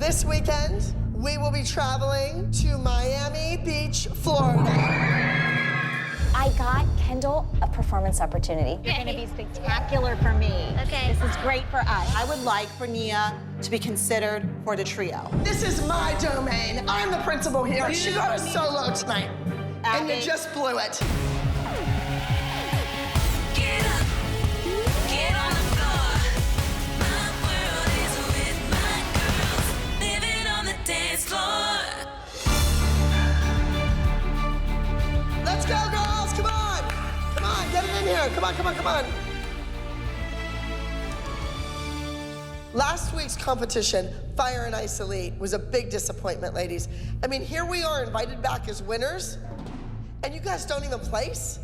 This weekend, we will be traveling to Miami Beach, Florida. I got Kendall a performance opportunity. You're gonna be spectacular for me. Okay. This is great for us. I would like for Nia to be considered for the trio. This is my domain. I'm the principal here. She got a solo tonight, and you just blew it. Get up, get on the floor. My world is with my girls, living on the dance floor. Let's go, girls, come on. Come on, get it in here. Come on, come on, come on. Last week's competition, Fire and Ice Elite, was a big disappointment, ladies. I mean, here we are invited back as winners, and you guys don't even place?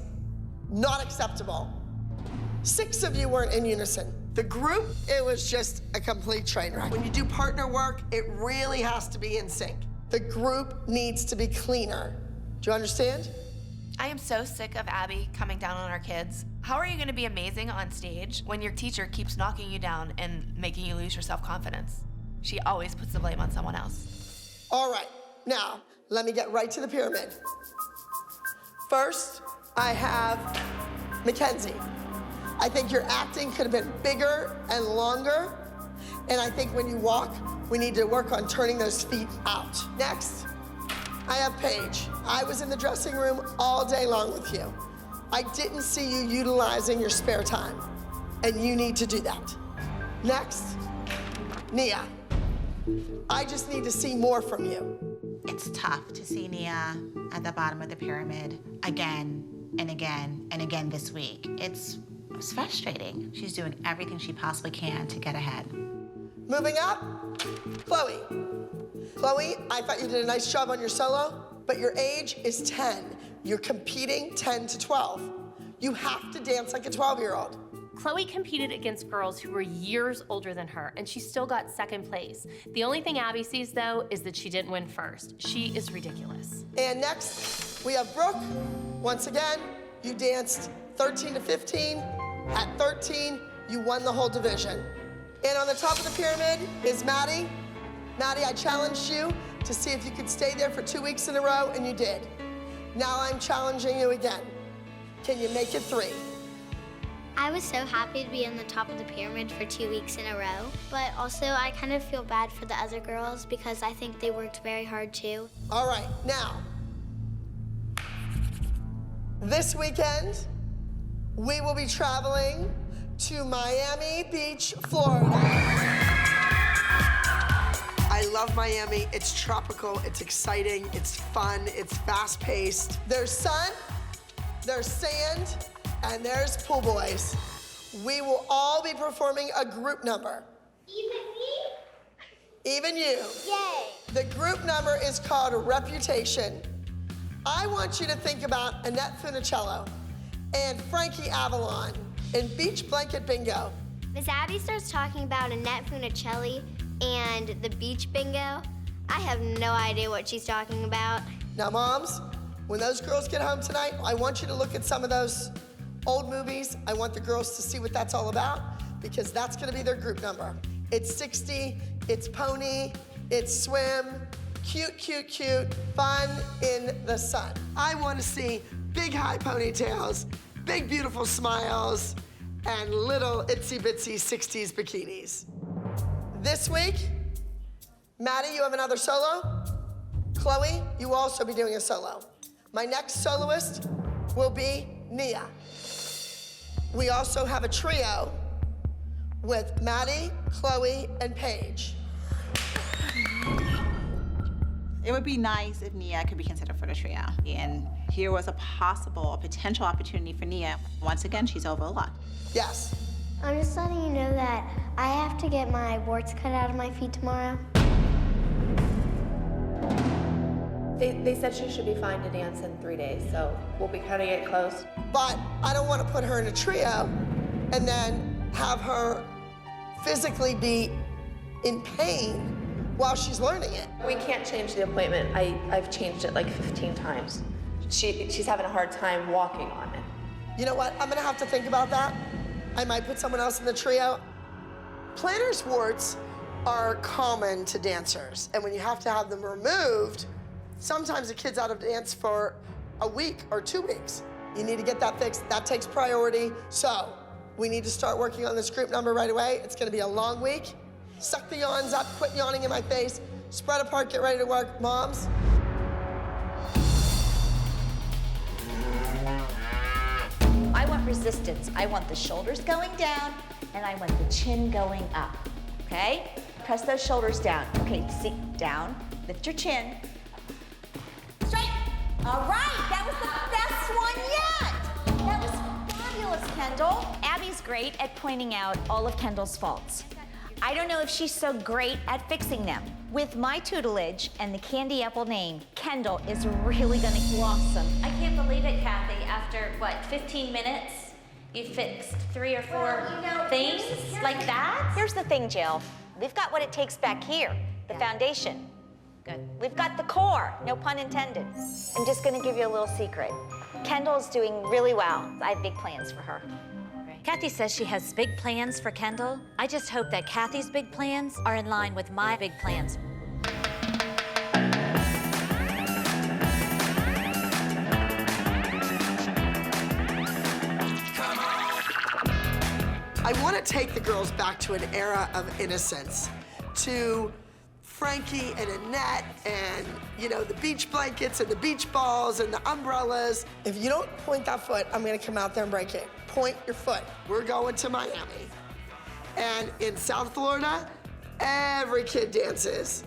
Not acceptable. 6 of you weren't in unison. The group, it was just a complete train wreck. When you do partner work, it really has to be in sync. The group needs to be cleaner. Do you understand? I am so sick of Abby coming down on our kids. How are you gonna be amazing on stage when your teacher keeps knocking you down and making you lose your self-confidence? She always puts the blame on someone else. All right, now, let me get right to the pyramid. First, I have Mackenzie. I think your acting could have been bigger and longer, and I think when you walk, we need to work on turning those feet out. Next, I have Paige. I was in the dressing room all day long with you. I didn't see you utilizing your spare time, and you need to do that. Next, Nia. I just need to see more from you. It's tough to see Nia at the bottom of the pyramid again and again and again this week. It's frustrating. She's doing everything she possibly can to get ahead. Moving up, Chloe. Chloe, I thought you did a nice job on your solo, but your age is 10. You're competing 10 to 12. You have to dance like a 12-year-old. Chloe competed against girls who were years older than her, and she still got second place. The only thing Abby sees, though, is that she didn't win first. She is ridiculous. And next, we have Brooke. Once again, you danced 13 to 15. At 13, you won the whole division. And on the top of the pyramid is Maddie. Maddie, I challenged you to see if you could stay there for 2 weeks in a row, and you did. Now I'm challenging you again. Can you make it 3? I was so happy to be on the top of the pyramid for 2 weeks in a row, but also I kind of feel bad for the other girls because I think they worked very hard too. All right, now, this weekend, we will be traveling to Miami Beach, Florida. I love Miami. It's tropical, it's exciting, it's fun, it's fast-paced. There's sun, there's sand, and there's pool boys. We will all be performing a group number. Even me? Even you. Yay! The group number is called Reputation. I want you to think about Annette Funicello and Frankie Avalon in Beach Blanket Bingo. Miss Abby starts talking about Annette Funicelli and the beach bingo. I have no idea what she's talking about. Now, moms, when those girls get home tonight, I want you to look at some of those old movies. I want the girls to see what that's all about because that's gonna be their group number. It's 60, it's pony, it's swim, cute, cute, cute, fun in the sun. I wanna see big high ponytails, big beautiful smiles, and little itsy bitsy 60s bikinis. This week, Maddie, you have another solo. Chloe, you will also be doing a solo. My next soloist will be Nia. We also have a trio with Maddie, Chloe, and Paige. It would be nice if Nia could be considered for the trio. And here was a potential opportunity for Nia. Once again, she's overlooked. Yes. I'm just letting you know that I have to get my warts cut out of my feet tomorrow. They said she should be fine to dance in 3 days, so we'll be cutting it close. But I don't want to put her in a trio and then have her physically be in pain while she's learning it. We can't change the appointment. I've changed it like 15 times. She's having a hard time walking on it. You know what? I'm gonna have to think about that. I might put someone else in the trio. Plantar's warts are common to dancers. And when you have to have them removed, sometimes a kid's out of dance for a week or 2 weeks. You need to get that fixed. That takes priority. So we need to start working on this group number right away. It's gonna be a long week. Suck the yawns up, quit yawning in my face. Spread apart, get ready to work. Moms. I want resistance. I want the shoulders going down, and I want the chin going up, okay? Press those shoulders down. Okay, sit down, lift your chin. Straight. All right, that was the best one yet. That was fabulous, Kendall. Abby's great at pointing out all of Kendall's faults. I don't know if she's so great at fixing them. With my tutelage and the candy apple name, Kendall is really gonna blossom. I can't believe it, Kathy. After, what, 15 minutes? You fixed 3 or 4 things like that? Here's the thing, Jill. We've got what it takes back here, the foundation. Good. We've got the core, no pun intended. I'm just gonna give you a little secret. Kendall's doing really well. I have big plans for her. Kathy says she has big plans for Kendall. I just hope that Kathy's big plans are in line with my big plans. I want to take the girls back to an era of innocence, to Frankie and Annette and, you know, the beach blankets and the beach balls and the umbrellas. If you don't point that foot, I'm gonna come out there and break it. Point your foot. We're going to Miami. And in South Florida, every kid dances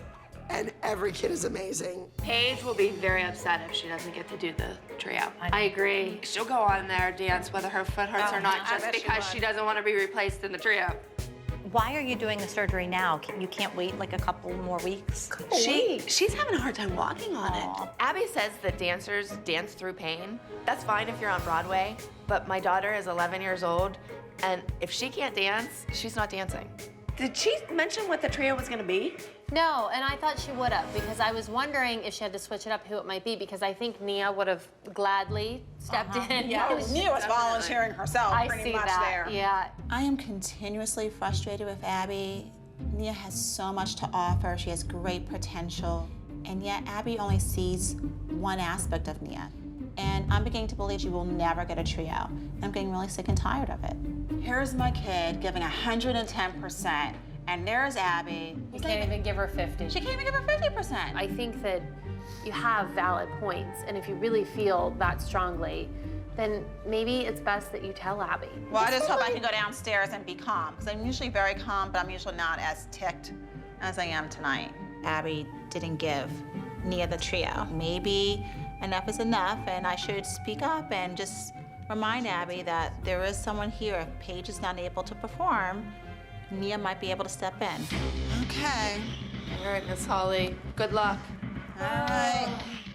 and every kid is amazing. Paige will be very upset if she doesn't get to do the trio. I agree. She'll go on there, dance, whether her foot hurts or not, just because she doesn't want to be replaced in the trio. Why are you doing the surgery now? You can't wait like a couple more weeks? She's having a hard time walking on it. Abby says that dancers dance through pain. That's fine if you're on Broadway, but my daughter is 11 years old, and if she can't dance, she's not dancing. Did she mention what the trio was gonna be? No, and I thought she would have, because I was wondering if she had to switch it up, who it might be, because I think Nia would have gladly stepped in. Yeah, Nia was volunteering herself pretty much there. Yeah. I am continuously frustrated with Abby. Nia has so much to offer. She has great potential. And yet Abby only sees one aspect of Nia. And I'm beginning to believe she will never get a trio. I'm getting really sick and tired of it. Here's my kid giving 110%, and there's Abby. You can't even give her 50. She can't even give her 50%. I think that you have valid points, and if you really feel that strongly, then maybe it's best that you tell Abby. Well, I just hope I can go downstairs and be calm, because I'm usually very calm, but I'm usually not as ticked as I am tonight. Abby didn't give Nia the trio. Maybe enough is enough, and I should speak up and just remind Abby that there is someone here. If Paige is not able to perform, Nia might be able to step in. Okay. All right, Miss Holly. Good luck. All right.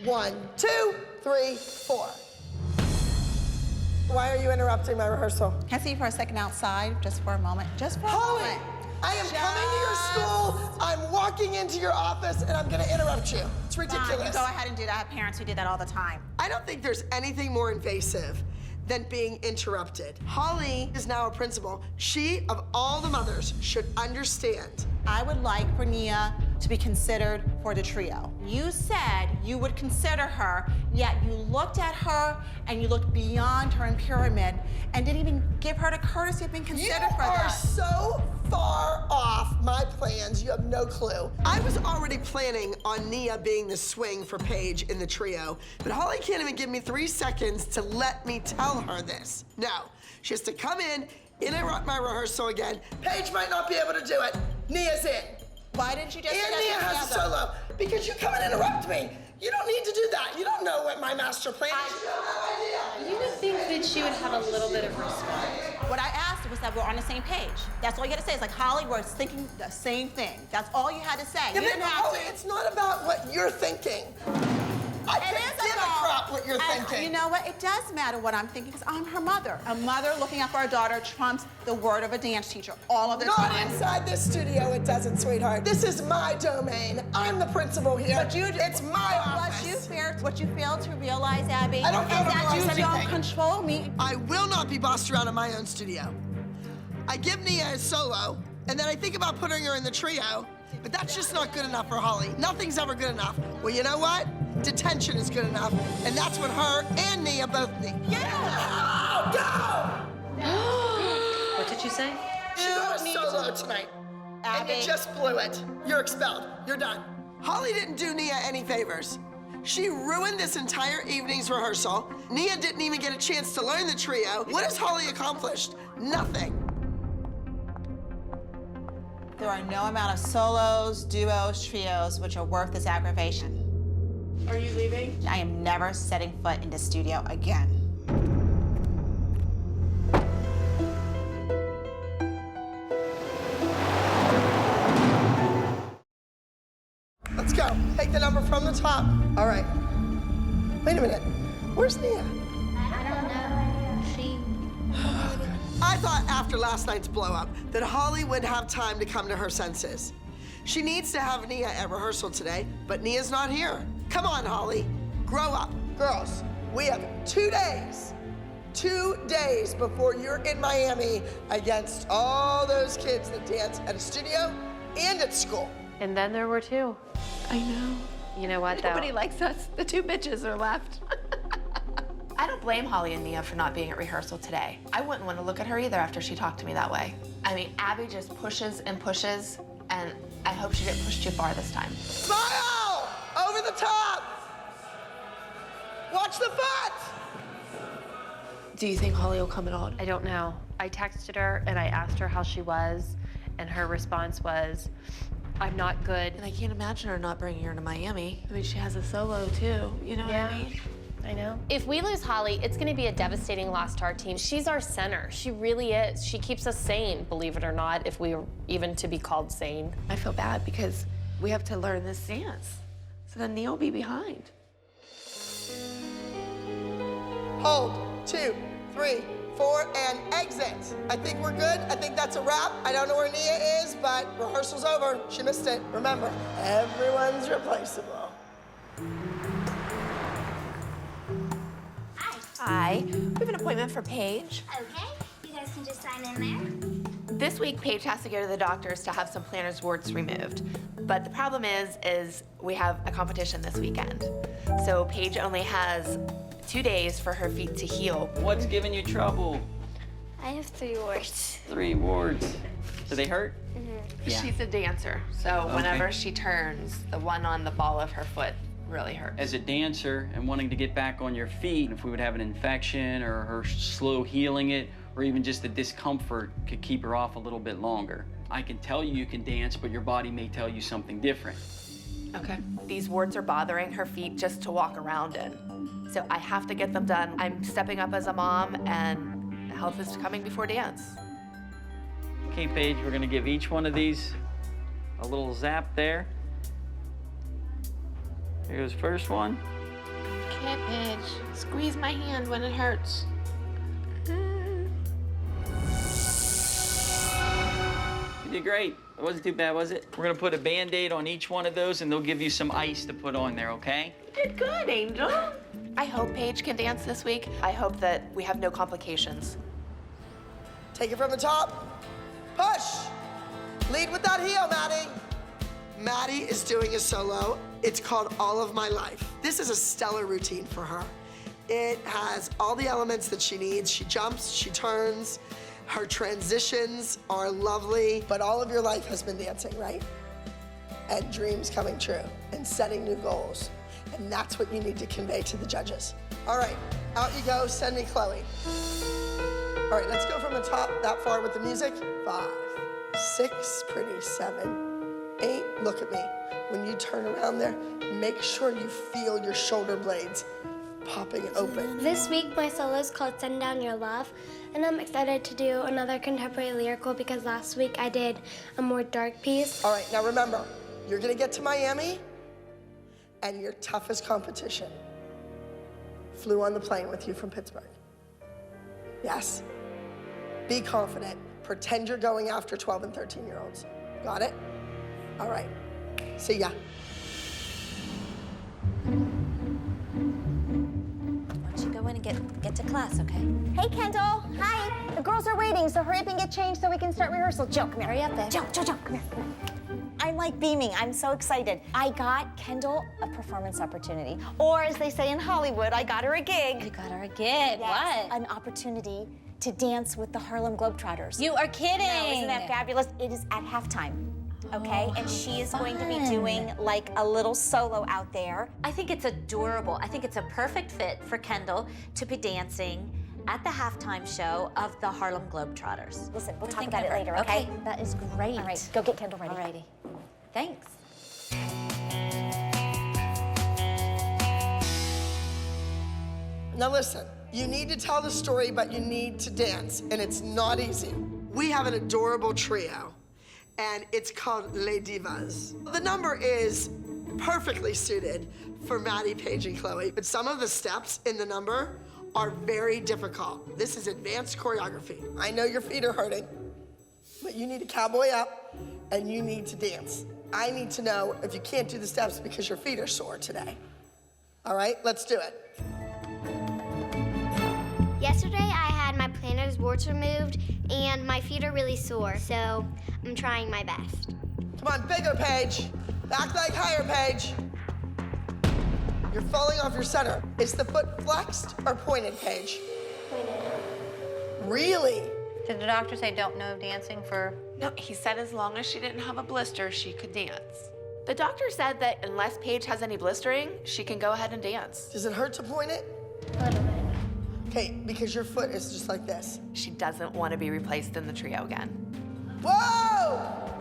1, 2, 3, 4. Why are you interrupting my rehearsal? Can I see you for a second outside, just for a moment? Just for a Holly, moment. I am coming to your school, I'm walking into your office, and I'm gonna interrupt you. It's ridiculous. Fine, you go ahead and do that. I have parents who do that all the time. I don't think there's anything more invasive than being interrupted. Holly is now a principal. She, of all the mothers, should understand. I would like for Nia to be considered for the trio. You said you would consider her, yet you looked at her and you looked beyond her in Pyramid and didn't even give her the courtesy of being considered for that. You are so far off my plans, you have no clue. I was already planning on Nia being the swing for Paige in the trio, but Holly can't even give me 3 seconds to let me tell her this. No, she has to come in, interrupt my rehearsal again. Paige might not be able to do it. Nia's in. Why didn't you just And Nia has a solo, because you come and interrupt me. You don't need to do that. You don't know what my master plan is. You don't have an idea. You would think that she would have a little bit of respect. What I asked was that we're on the same page. That's all you had to say. It's like, Holly, we're thinking the same thing. That's all you had to say. Yeah, You didn't but have Holly, to. it's not about what you're thinking. I It couldn't is give a crap what you're and thinking. You know what? It does matter what I'm thinking because I'm her mother. A mother looking out for her daughter trumps the word of a dance teacher all of the Not time. inside this studio, it doesn't, sweetheart. This is my domain. I'm the principal here. But it's my office. What you fail to realize, Abby, I don't fail is to that realize you don't anything. control me. I will not be bossed around in my own studio. I give Nia a solo, and then I think about putting her in the trio, But that's just not good enough for Holly. Nothing's ever good enough. Well, you know what? Detention is good enough. And that's what her and Nia both need. Yeah! Go! What did you say? She got a solo tonight. And you just blew it. You're expelled. You're done. Holly didn't do Nia any favors. She ruined this entire evening's rehearsal. Nia didn't even get a chance to learn the trio. What has Holly accomplished? Nothing. There are no amount of solos, duos, trios which are worth this aggravation. Are you leaving? I am never setting foot in the studio again. Let's go. Take the number from the top. All right. Wait a minute. Where's Nia? I don't know. She. I thought after last night's blow-up that Holly would have time to come to her senses. She needs to have Nia at rehearsal today, but Nia's not here. Come on, Holly. Grow up. Girls, we have 2 days. 2 days before you're in Miami against all those kids that dance at a studio and at school. And then there were 2. I know. You know what, though? Nobody likes us. The 2 bitches are left. I don't blame Holly and Nia for not being at rehearsal today. I wouldn't want to look at her either after she talked to me that way. I mean, Abby just pushes and pushes, and I hope she didn't push too far this time. Smile! Over the top! Watch the foot! Do you think Holly will come at all? I don't know. I texted her and I asked her how she was, and her response was, I'm not good. And I can't imagine her not bringing her to Miami. I mean, she has a solo too, you know what I mean? I know. If we lose Holly, it's gonna be a devastating loss to our team. She's our center. She really is. She keeps us sane, believe it or not, if we are even to be called sane. I feel bad because we have to learn this dance. So then Nia will be behind. Hold, 2, 3, 4, and exit. I think we're good. I think that's a wrap. I don't know where Nia is, but rehearsal's over. She missed it. Remember, everyone's replaceable. Hi. We have an appointment for Paige. Okay, you guys can just sign in there. This week, Paige has to go to the doctors to have some plantar warts removed. But the problem is we have a competition this weekend. So Paige only has 2 days for her feet to heal. What's giving you trouble? I have 3 warts. 3 warts. Do they hurt? Yeah. She's a dancer, so whenever she turns, the one on the ball of her foot really hurts. As a dancer and wanting to get back on your feet, if we would have an infection or her slow healing it, or even just the discomfort could keep her off a little bit longer. I can tell you can dance, but your body may tell you something different. Okay. These warts are bothering her feet just to walk around in. So I have to get them done. I'm stepping up as a mom, and health is coming before dance. Okay, Paige, we're gonna give each one of these a little zap there. Here goes first one. Okay, Paige. Squeeze my hand when it hurts. You did great. It wasn't too bad, was it? We're gonna put a Band-Aid on each one of those, and they'll give you some ice to put on there, okay? You did good, Angel. I hope Paige can dance this week. I hope that we have no complications. Take it from the top. Push. Lead with that heel, Maddie. Maddie is doing a solo. It's called All of My Life. This is a stellar routine for her. It has all the elements that she needs. She jumps, she turns. Her transitions are lovely, but all of your life has been dancing, right? And dreams coming true and setting new goals. And that's what you need to convey to the judges. All right, out you go, send me Chloe. All right, let's go from the top that far with the music. 5, 6, pretty, 7, 8, look at me. When you turn around there, make sure you feel your shoulder blades popping open. This week, my solo is called Send Down Your Love, and I'm excited to do another contemporary lyrical because last week I did a more dark piece. All right, now remember, you're gonna get to Miami, and your toughest competition flew on the plane with you from Pittsburgh. Yes. Be confident. Pretend you're going after 12 and 13-year-olds. Got it? All right. See ya. Why don't you go in and get to class, okay? Hey, Kendall. Hi. The girls are waiting, so hurry up and get changed so we can start rehearsal. Joe, come here. Hurry up, babe. Joe, come here. I I'm like beaming. I'm so excited. I got Kendall a performance opportunity. Or as they say in Hollywood, I got her a gig. You got her a gig. Yes, What? an opportunity to dance with the Harlem Globetrotters. You are kidding. No, isn't that fabulous? It is at halftime. Okay, and she is going to be doing like a little solo out there. I think it's adorable. I think it's a perfect fit for Kendall to be dancing at the halftime show of the Harlem Globetrotters. Listen, we'll talk Think about of it her. later, okay? That is great. All right, go get Kendall ready. Alrighty. Thanks. Now listen, you need to tell the story, but you need to dance, and it's not easy. We have an adorable trio, and it's called Les Divas. The number is perfectly suited for Maddie, Paige, and Chloe, but some of the steps in the number are very difficult. This is advanced choreography. I know your feet are hurting, but you need to cowboy up, and you need to dance. I need to know if you can't do the steps because your feet are sore today. All right, let's do it. Yesterday I had my plantar's warts removed and my feet are really sore, so I'm trying my best. Come on, bigger, Paige. Back leg higher, Paige. You're falling off your center. Is the foot flexed or pointed, Paige? Pointed. Really? Did the doctor say don't know dancing for? No, he said as long as she didn't have a blister, she could dance. The doctor said that unless Paige has any blistering, she can go ahead and dance. Does it hurt to point it? A little bit. Okay, because your foot is just like this. She doesn't want to be replaced in the trio again. Whoa!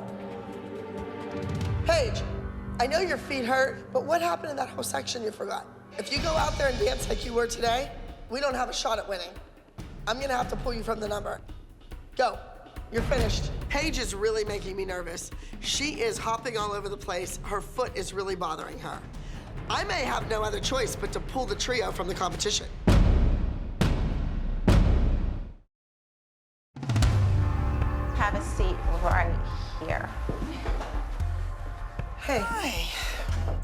Paige, I know your feet hurt, but what happened in that whole section you forgot? If you go out there and dance like you were today, we don't have a shot at winning. I'm gonna have to pull you from the number. Go, you're finished. Paige is really making me nervous. She is hopping all over the place. Her foot is really bothering her. I may have no other choice but to pull the trio from the competition. Have a seat right here. Hey. Hi.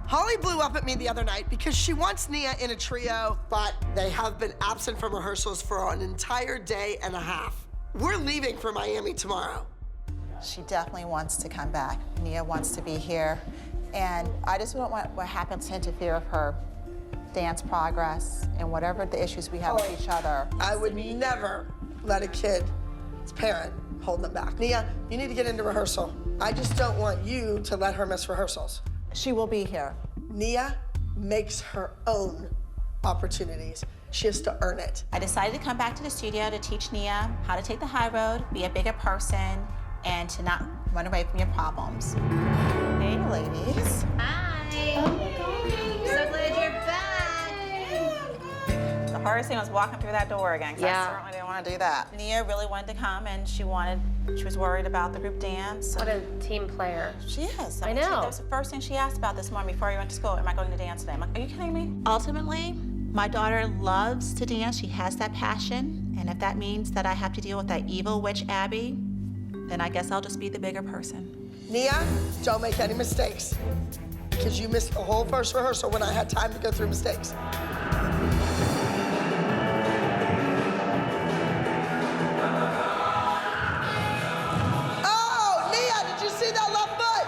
Holly blew up at me the other night because she wants Nia in a trio, but they have been absent from rehearsals for an entire day and a half. We're leaving for Miami tomorrow. She definitely wants to come back. Nia wants to be here. And I just don't want what happens to interfere with her dance progress and whatever the issues we have with each other. I would never let a kid's parent hold them back. Nia, you need to get into rehearsal. I just don't want you to let her miss rehearsals. She will be here. Nia makes her own opportunities. She has to earn it. I decided to come back to the studio to teach Nia how to take the high road, be a bigger person, and to not run away from your problems. Hey, ladies. Hi. So glad you're back. The hardest thing was walking through that door again, because I certainly didn't want to do that. Nia really wanted to come, and she was worried about the group dance. What a team player. She is. I know. That was the first thing she asked about this morning before we went to school. Am I going to dance today? I'm like, are you kidding me? Ultimately, my daughter loves to dance. She has that passion. And if that means that I have to deal with that evil witch Abby, then I guess I'll just be the bigger person. Nia, don't make any mistakes, because you missed the whole first rehearsal when I had time to go through mistakes. Oh, Nia, did you see that left foot?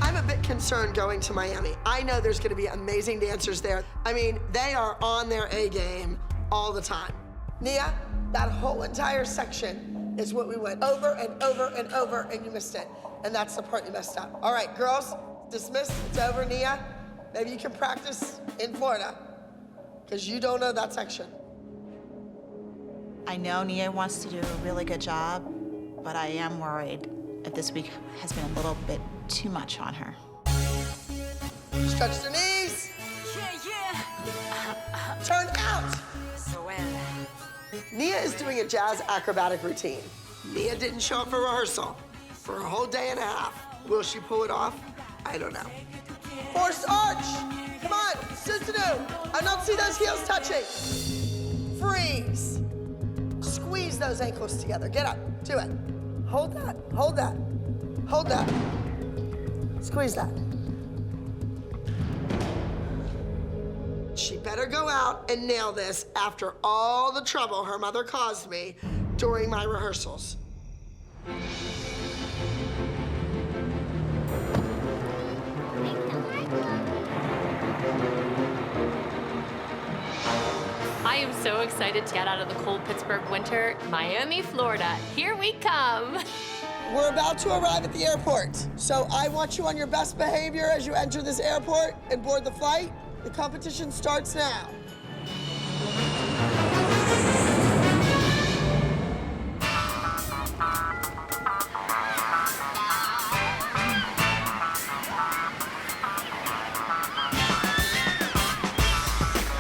I'm a bit concerned going to Miami. I know there's gonna be amazing dancers there. I mean, they are on their A game all the time. Nia, that whole entire section is what we went over and over and over, and you missed it. And that's the part you messed up. All right, girls, dismissed, it's over. Nia, maybe you can practice in Florida, because you don't know that section. I know Nia wants to do a really good job, but I am worried if this week has been a little bit too much on her. Stretch the knees. Turn out. Nia is doing a jazz acrobatic routine. Nia didn't show up for rehearsal for a whole day and a half. Will she pull it off? I don't know. Forced arch. Come on, Sistanu. I don't see those heels touching. Freeze. Squeeze those ankles together. Get up. Do it. Hold that. Hold that. Hold that. Squeeze that. She better go out and nail this after all the trouble her mother caused me during my rehearsals. excited to get out of the cold Pittsburgh winter. Miami, Florida, here we come. We're about to arrive at the airport. So I want you on your best behavior as you enter this airport and board the flight. The competition starts now.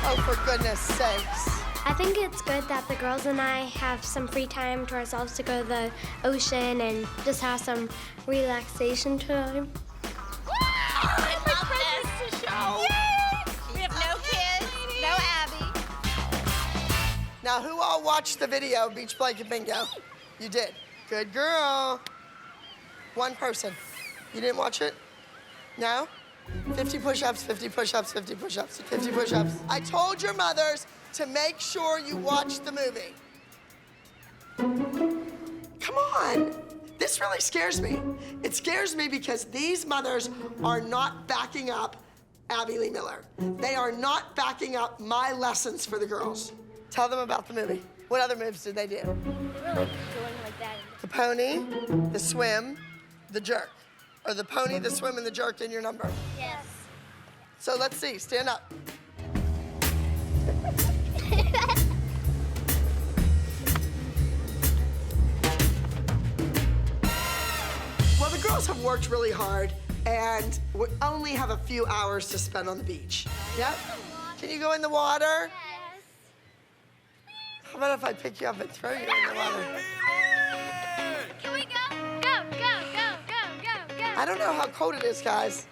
Oh, for goodness sakes. I think it's good that the girls and I have some free time to ourselves to go to the ocean and just have some relaxation time. I love this show. Yay! We have no kids, no Abby. Now, who all watched the video, Beach Blanket Bingo? You did. Good girl. One person. You didn't watch it? No? 50 push-ups, 50 push-ups, 50 push-ups, 50 push-ups. I told your mothers to make sure you watch the movie. Come on. This really scares me. It scares me because these mothers are not backing up Abby Lee Miller. They are not backing up my lessons for the girls. Tell them about the movie. What other moves did they do? They were like going like that. The pony, the swim, the jerk. Or the pony, the swim, and the jerk in your number. Yes. So let's see, stand up. Well, the girls have worked really hard, and we only have a few hours to spend on the beach. Yep. Can you go in the water? Yes. How about if I pick you up and throw you in the water? Can we go? Go, go, go, go, go, go. I don't know how cold it is, guys.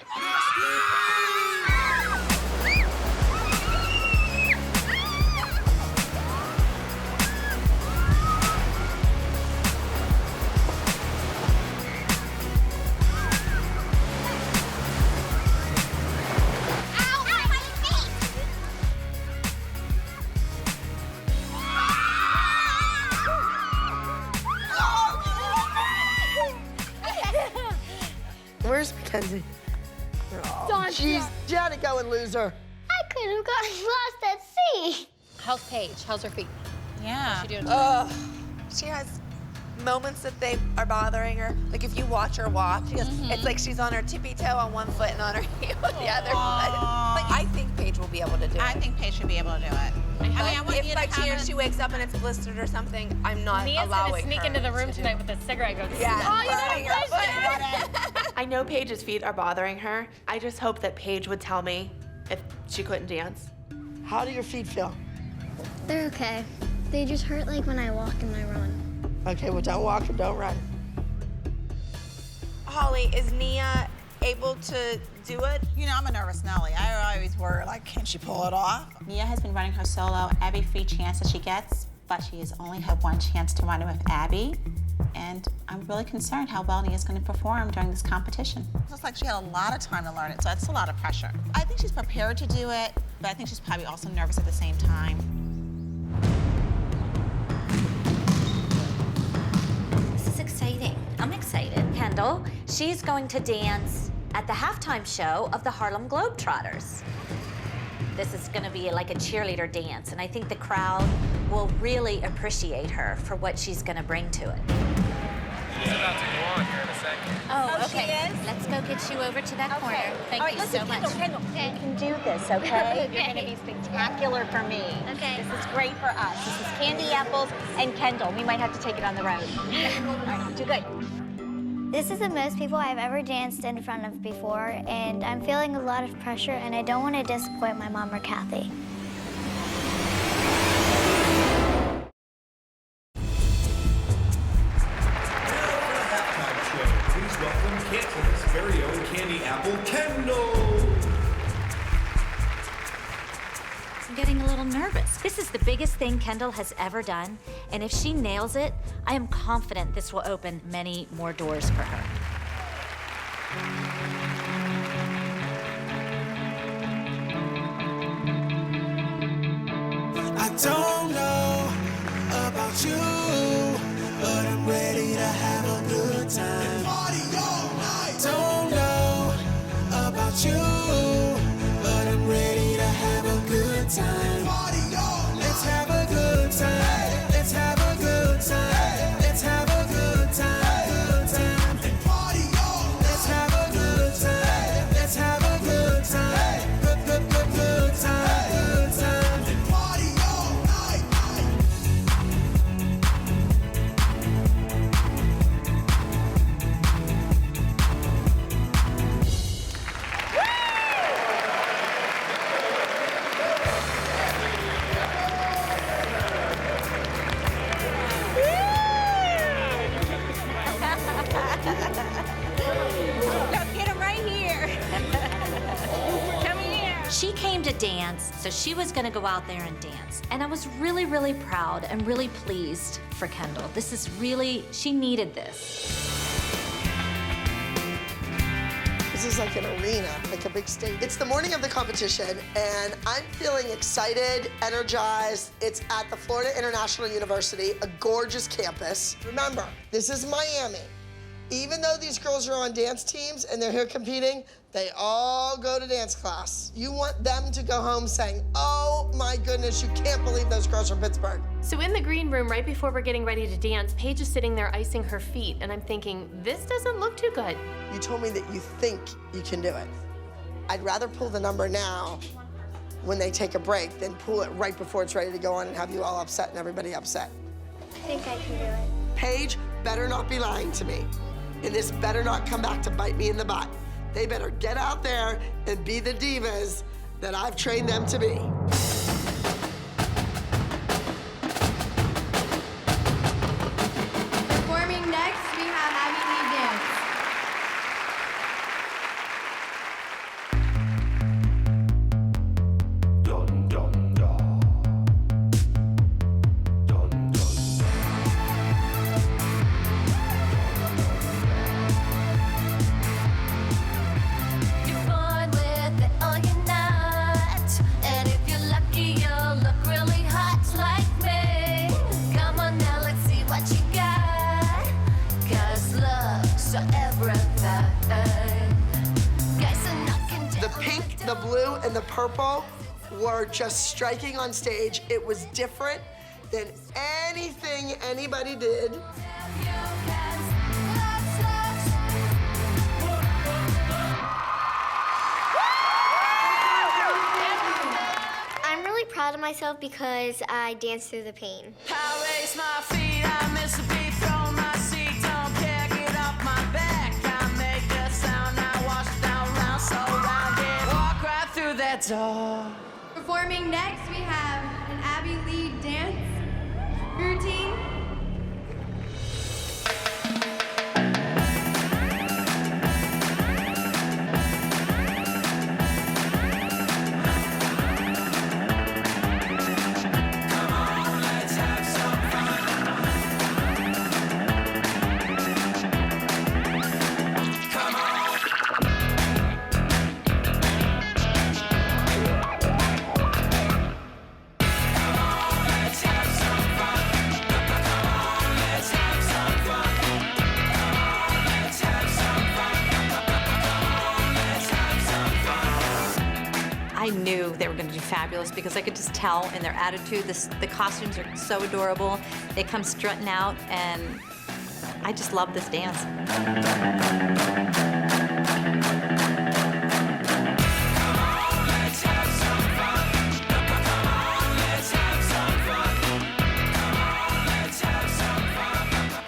Where's Mackenzie? Oh, jeez, Janet, go and loser. I could have gotten lost at sea. How's Paige? How's her feet? Yeah. What's she doing tonight? She has moments that they are bothering her. Like if you watch her walk, she goes, it's like she's on her tippy toe on one foot and on her heel on the other foot. But I think Paige will be able to do it. I think Paige should be able to do it. I mean, I want if you by to have chance she wakes up and it's blistered or something, I'm not Mia's allowing gonna sneak her into the room to do tonight with a cigarette and go, Yeah. oh, you Putting got her a foot blister. in it. I know Paige's feet are bothering her. I just hope that Paige would tell me if she couldn't dance. How do your feet feel? They're okay. They just hurt like when I walk and I run. Okay, well, don't walk and don't run. Holly, is Nia able to do it? You know, I'm a nervous Nelly. I always worry, like, can she pull it off? Nia has been running her solo every free chance that she gets, but she has only had one chance to run it with Abby. And I'm really concerned how well Nia's going to perform during this competition. It looks like she had a lot of time to learn it, so that's a lot of pressure. I think she's prepared to do it, but I think she's probably also nervous at the same time. This is exciting. I'm excited. Kendall, she's going to dance at the halftime show of the Harlem Globetrotters. This is going to be like a cheerleader dance, and I think the crowd will really appreciate her for what she's going to bring to it. She's about to go on here in a second. Oh, okay. Let's go get you over to that corner. Thank you so much. Kendall, you can do this, okay? You're gonna be spectacular for me. Okay. This is great for us. This is Candy Apples and Kendall. We might have to take it on the road. All right, do good. This is the most people I've ever danced in front of before, and I'm feeling a lot of pressure, and I don't want to disappoint my mom or Kathy. Please welcome Canton's very own Candy Apple, Kendall. I'm getting a little nervous. This is the biggest thing Kendall has ever done, and if she nails it, I am confident this will open many more doors for her. I don't know about you, but I'm ready to have a good time. Party all night. Don't know about you, but I'm ready to have a good time. Party all night. Let's have a good to dance, so she was gonna go out there and dance. And I was really, really proud and really pleased for Kendall. This is really, she needed this. This is like an arena, like a big stage. It's the morning of the competition, and I'm feeling excited, energized. It's at the Florida International University, a gorgeous campus. Remember, this is Miami. Even though these girls are on dance teams and they're here competing, they all go to dance class. You want them to go home saying, oh my goodness, you can't believe those girls from Pittsburgh. So in the green room, right before we're getting ready to dance, Paige is sitting there icing her feet, and I'm thinking, this doesn't look too good. You told me that you think you can do it. I'd rather pull the number now when they take a break than pull it right before it's ready to go on and have you all upset and everybody upset. I think I can do it. Paige better not be lying to me. And this better not come back to bite me in the butt. They better get out there and be the divas that I've trained them to be. Performing next, we have Abby Lee Dance. You're born with it all you're not. And if you're lucky, you'll look really hot like me. Come on now, let's see what you got. 'Cause looks are everything. Guys are knocking down The pink, the blue, and the purple were just striking on stage. It was different than anything anybody did. I'm really proud of myself because I danced through the pain. I raise my feet, I miss a beat from my seat. Don't care, get off my back. I make a sound, I wash down, round, so round it. Walk right through that door. Performing next, we have an Abby Lee Dance routine. I knew they were going to do fabulous because I could just tell in their attitude. The costumes are so adorable. They come strutting out, and I just love this dance.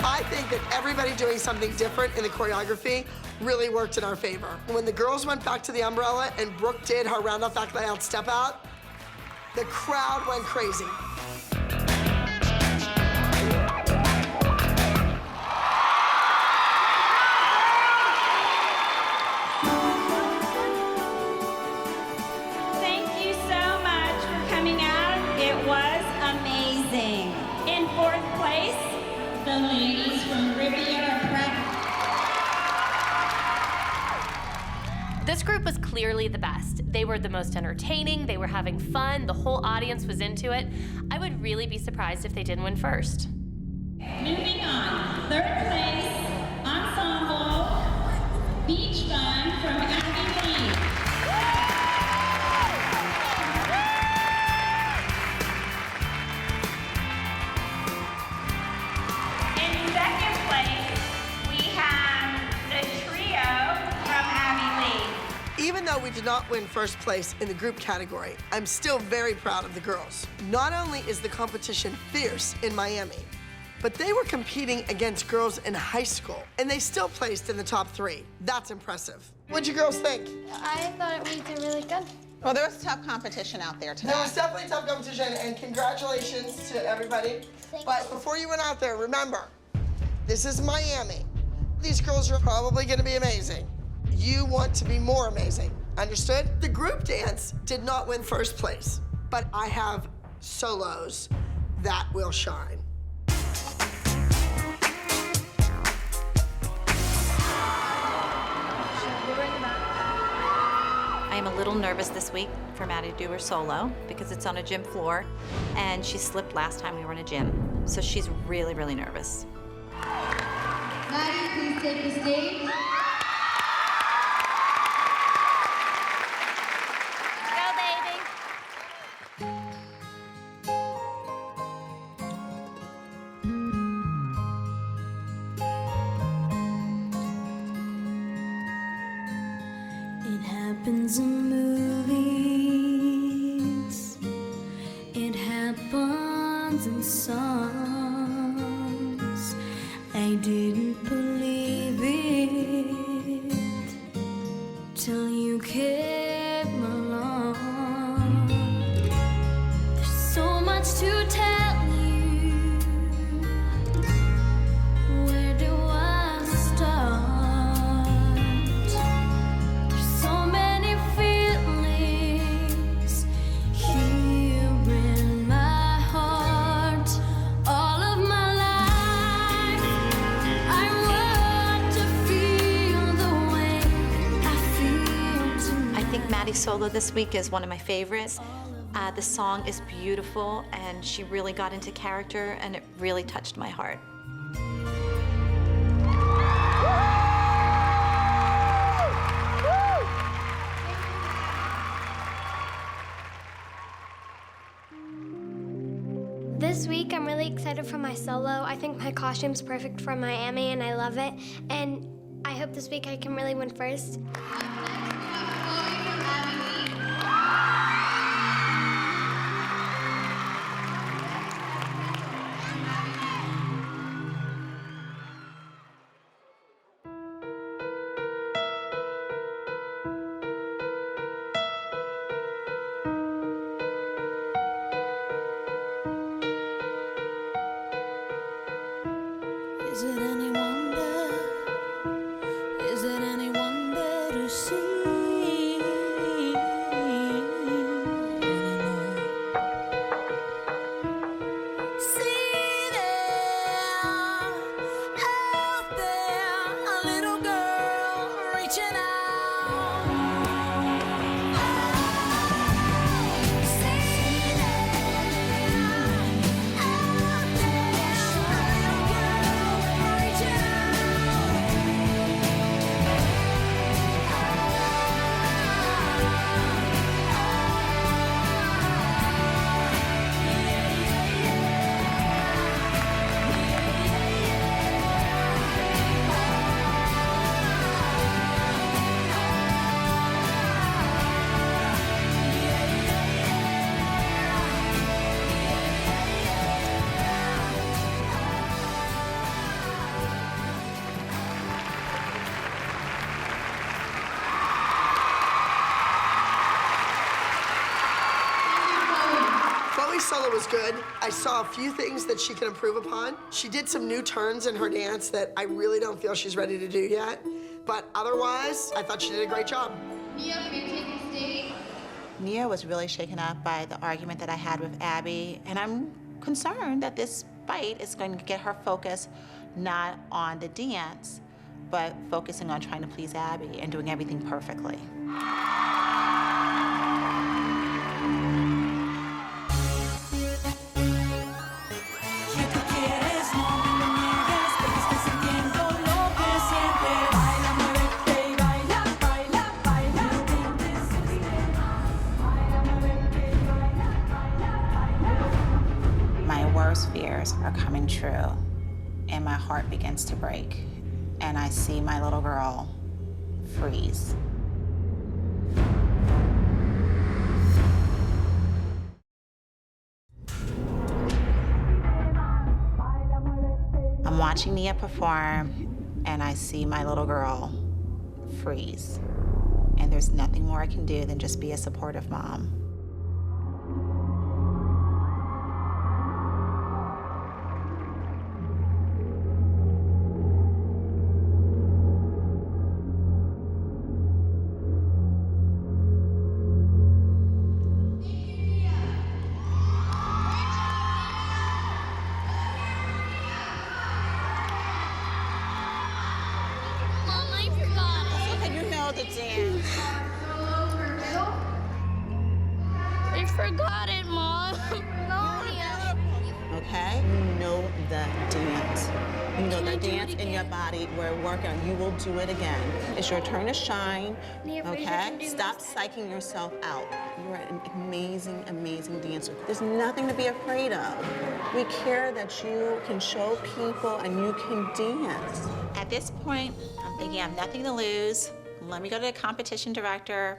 I think that everybody doing something different in the choreography really worked in our favor. When the girls went back to the umbrella and Brooke did her round off back layout step out, the crowd went crazy. Thank you so much for coming out. It was amazing. In fourth place, the ladies from Riviera Prep. This group was clearly the best. They were the most entertaining, they were having fun, the whole audience was into it. I would really be surprised if they didn't win first. Moving on, third place, ensemble, Beach Fun from Abby Lee. In second place, we have the trio from Abby Lee. Even though we did not win first place in the group category, I'm still very proud of the girls. Not only is the competition fierce in Miami, but they were competing against girls in high school, and they still placed in the top 3. That's impressive. What'd you girls think? I thought we did really good. Well, there was tough competition out there today. There was definitely tough competition, and congratulations to everybody. But before you went out there, remember, this is Miami. These girls are probably gonna be amazing. You want to be more amazing. Understood? The group dance did not win first place, but I have solos that will shine. I am a little nervous this week for Maddie to do her solo because it's on a gym floor, and she slipped last time we were in a gym. So she's really, really nervous. Maddie, please take the stage. Go, baby. It happens in movies. It happens in songs. I didn't believe it till you came along. There's so much to tell you. Where do I start? There's so many feelings here in my heart. All of my life, I want to feel the way I feel tonight. I think Maddie's solo this week is one of my favorites. The song is beautiful, and she really got into character, and it really touched my heart. This week, I'm really excited for my solo. I think my costume's perfect for Miami, and I love it. And I hope this week I can really win first. Is it any wonder? Is it any wonder to see anymore? See there, out there, a little girl reaching out. Chloe's solo was good. I saw a few things that she could improve upon. She did some new turns in her dance that I really don't feel she's ready to do yet. But otherwise, I thought she did a great job. Nia, can you take the stage? Nia was really shaken up by the argument that I had with Abby, and I'm concerned that this fight is going to get her focus not on the dance, but focusing on trying to please Abby and doing everything perfectly. My worst fears are coming true, and my heart begins to break, and I see my little girl freeze. I'm watching Nia perform, and I see my little girl freeze. And there's nothing more I can do than just be a supportive mom. to dance. I forgot it, Mom. Okay? You know the dance. You know the dance in your body. We're working on. You will do it again. It's your turn to shine. Okay? Stop psyching yourself out. You're an amazing, amazing dancer. There's nothing to be afraid of. We care that you can show people and you can dance. At this point, I'm thinking I have nothing to lose. Let me go to the competition director.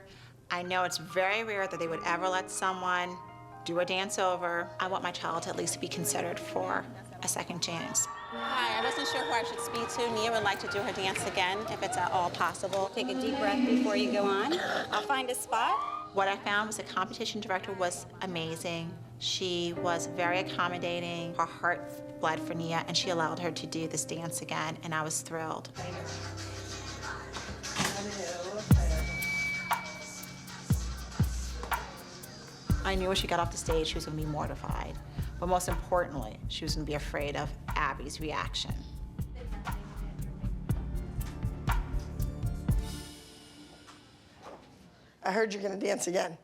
I know it's very rare that they would ever let someone do a dance over. I want my child to at least be considered for a second chance. Hi, I wasn't sure who I should speak to. Nia would like to do her dance again, if it's at all possible. Take a deep breath before you go on. I'll find a spot. What I found was the competition director was amazing. She was very accommodating. Her heart bled for Nia, and she allowed her to do this dance again, and I was thrilled. I knew when she got off the stage, she was gonna be mortified. But most importantly, she was gonna be afraid of Abby's reaction. I heard you're gonna dance again.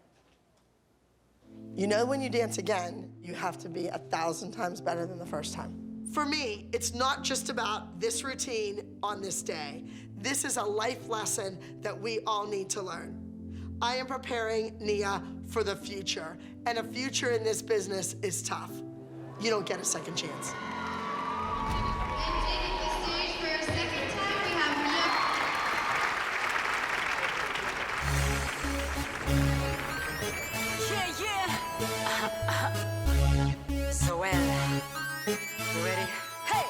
You know when you dance again, you have to be 1,000 times better than the first time. For me, it's not just about this routine on this day. This is a life lesson that we all need to learn. I am preparing Nia for the future, and a future in this business is tough. You don't get a second chance. And taking the stage for a second time, we have Nia. So well. You ready? Hey!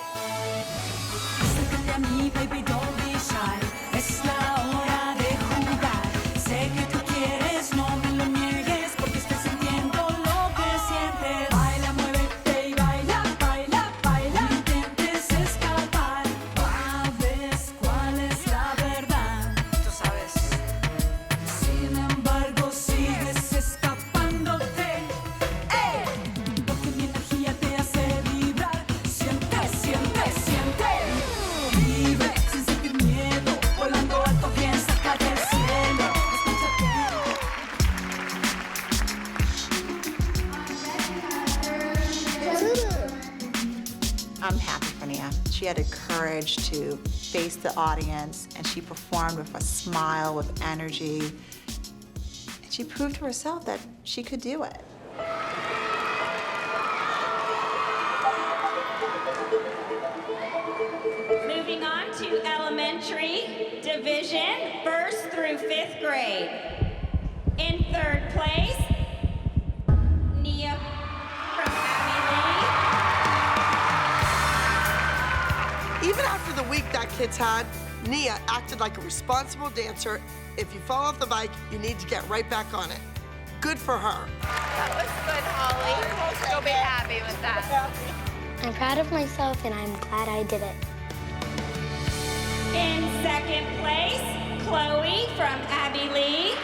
Acércate a mí, baby, don't be shy. Es la hora de jugar. Sé que tú quieres, no me lo niegues, porque estoy sintiendo lo que sientes. Baila, muévete y baila, baila, baila. No intentes escapar. Sabes cuál es la verdad. Tú sabes. Sin embargo, sigues escapándote. ¡Ey! Porque mi energía te hace vibrar. Siente, siente, siente. Vive sin sentir miedo. Volando alto, bien cerca del cielo. I'm happy for Nia. She had the courage to face the audience, and she performed with a smile, with energy. And she proved to herself that she could do it. Moving on to elementary division, 1st through 5th grade. In 3rd place, Nia from Abby Even after the week that kid's had, Nia acted like a responsible dancer. If you fall off the bike, you need to get right back on it. Good for her. That was good, Holly. You'll be happy with that. I'm proud of myself and I'm glad I did it. In 2nd place, Chloe from Abby Lee.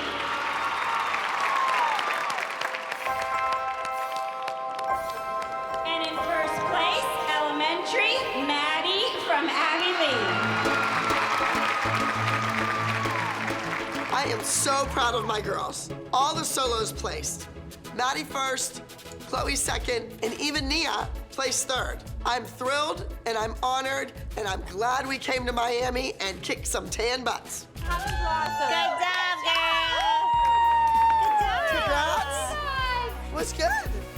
And in 1st place, elementary, Maddie from Abby Lee. I am so proud of my girls. All the solos placed. Maddie 1st, Chloe 2nd, and even Nia placed 3rd. I'm thrilled and I'm honored and I'm glad we came to Miami and kicked some tan butts. Good job, girl. Congrats. Was good.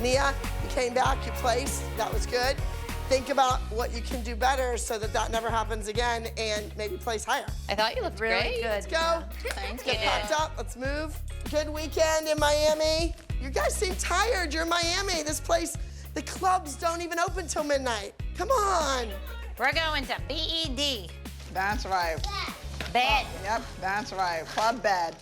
Nia, you came back, you placed, that was good. Think about what you can do better so that that never happens again and maybe place higher. I thought you looked Really great. good. Let's go. Thank Get you. packed up, let's move. Good weekend in Miami. You guys seem tired, you're in Miami. This place, the clubs don't even open till midnight. Come on. We're going to BED. That's right. Bed. Yep, that's right. Club bed.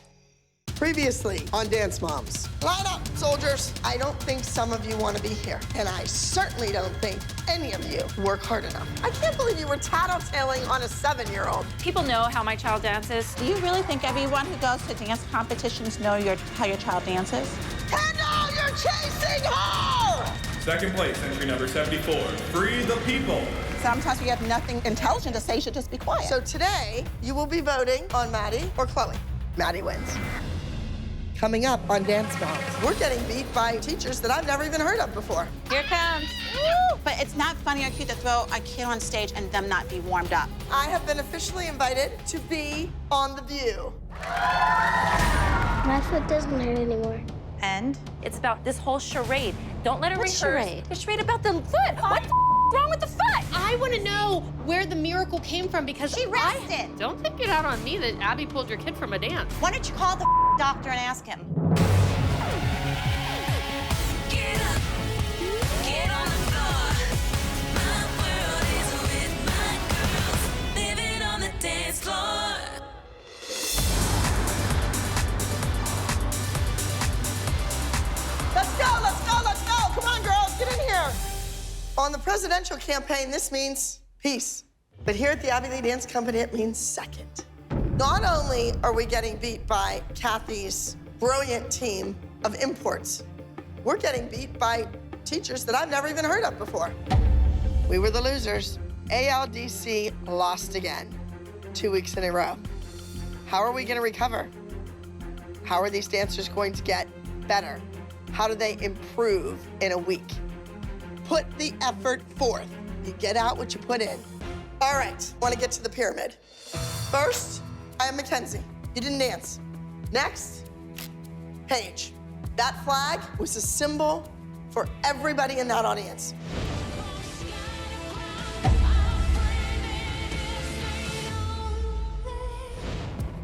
Previously on Dance Moms. Line up, soldiers. I don't think some of you want to be here, and I certainly don't think any of you work hard enough. I can't believe you were tattletaling on a 7-year-old. People know how my child dances. Do you really think everyone who goes to dance competitions know how your child dances? Kendall, you're chasing her! 2nd place, entry number 74, Free the People. Sometimes we have nothing intelligent to say, you should just be quiet. So today, you will be voting on Maddie or Chloe. Maddie wins. Coming up on Dance Moms, we're getting beat by teachers that I've never even heard of before. Here it comes. Woo! But it's not funny or cute to throw a kid on stage and them not be warmed up. I have been officially invited to be on The View. My foot doesn't hurt anymore. And It's about this whole charade. Don't let her What rehearse. charade? The charade about the foot. What the wrong with the foot? I want to know where the miracle came from because She rested. Don't take it out on me that Abby pulled your kid from a dance. Why don't you call the doctor and ask him? Get up, get on the floor. My world is with my girls, living on the dance floor. Let's go, let's go, let's go. Come on, girls, get in here. On the presidential campaign, this means peace. But here at the Abby Lee Dance Company, it means second. Not only are we getting beat by Kathy's brilliant team of imports, we're getting beat by teachers that I've never even heard of before. We were the losers. ALDC lost again, 2 weeks in a row. How are we gonna recover? How are these dancers going to get better? How do they improve in a week? Put the effort forth. You get out what you put in. All right, want to get to the pyramid. First, I am Mackenzie. You didn't dance. Next, Paige. That flag was a symbol for everybody in that audience.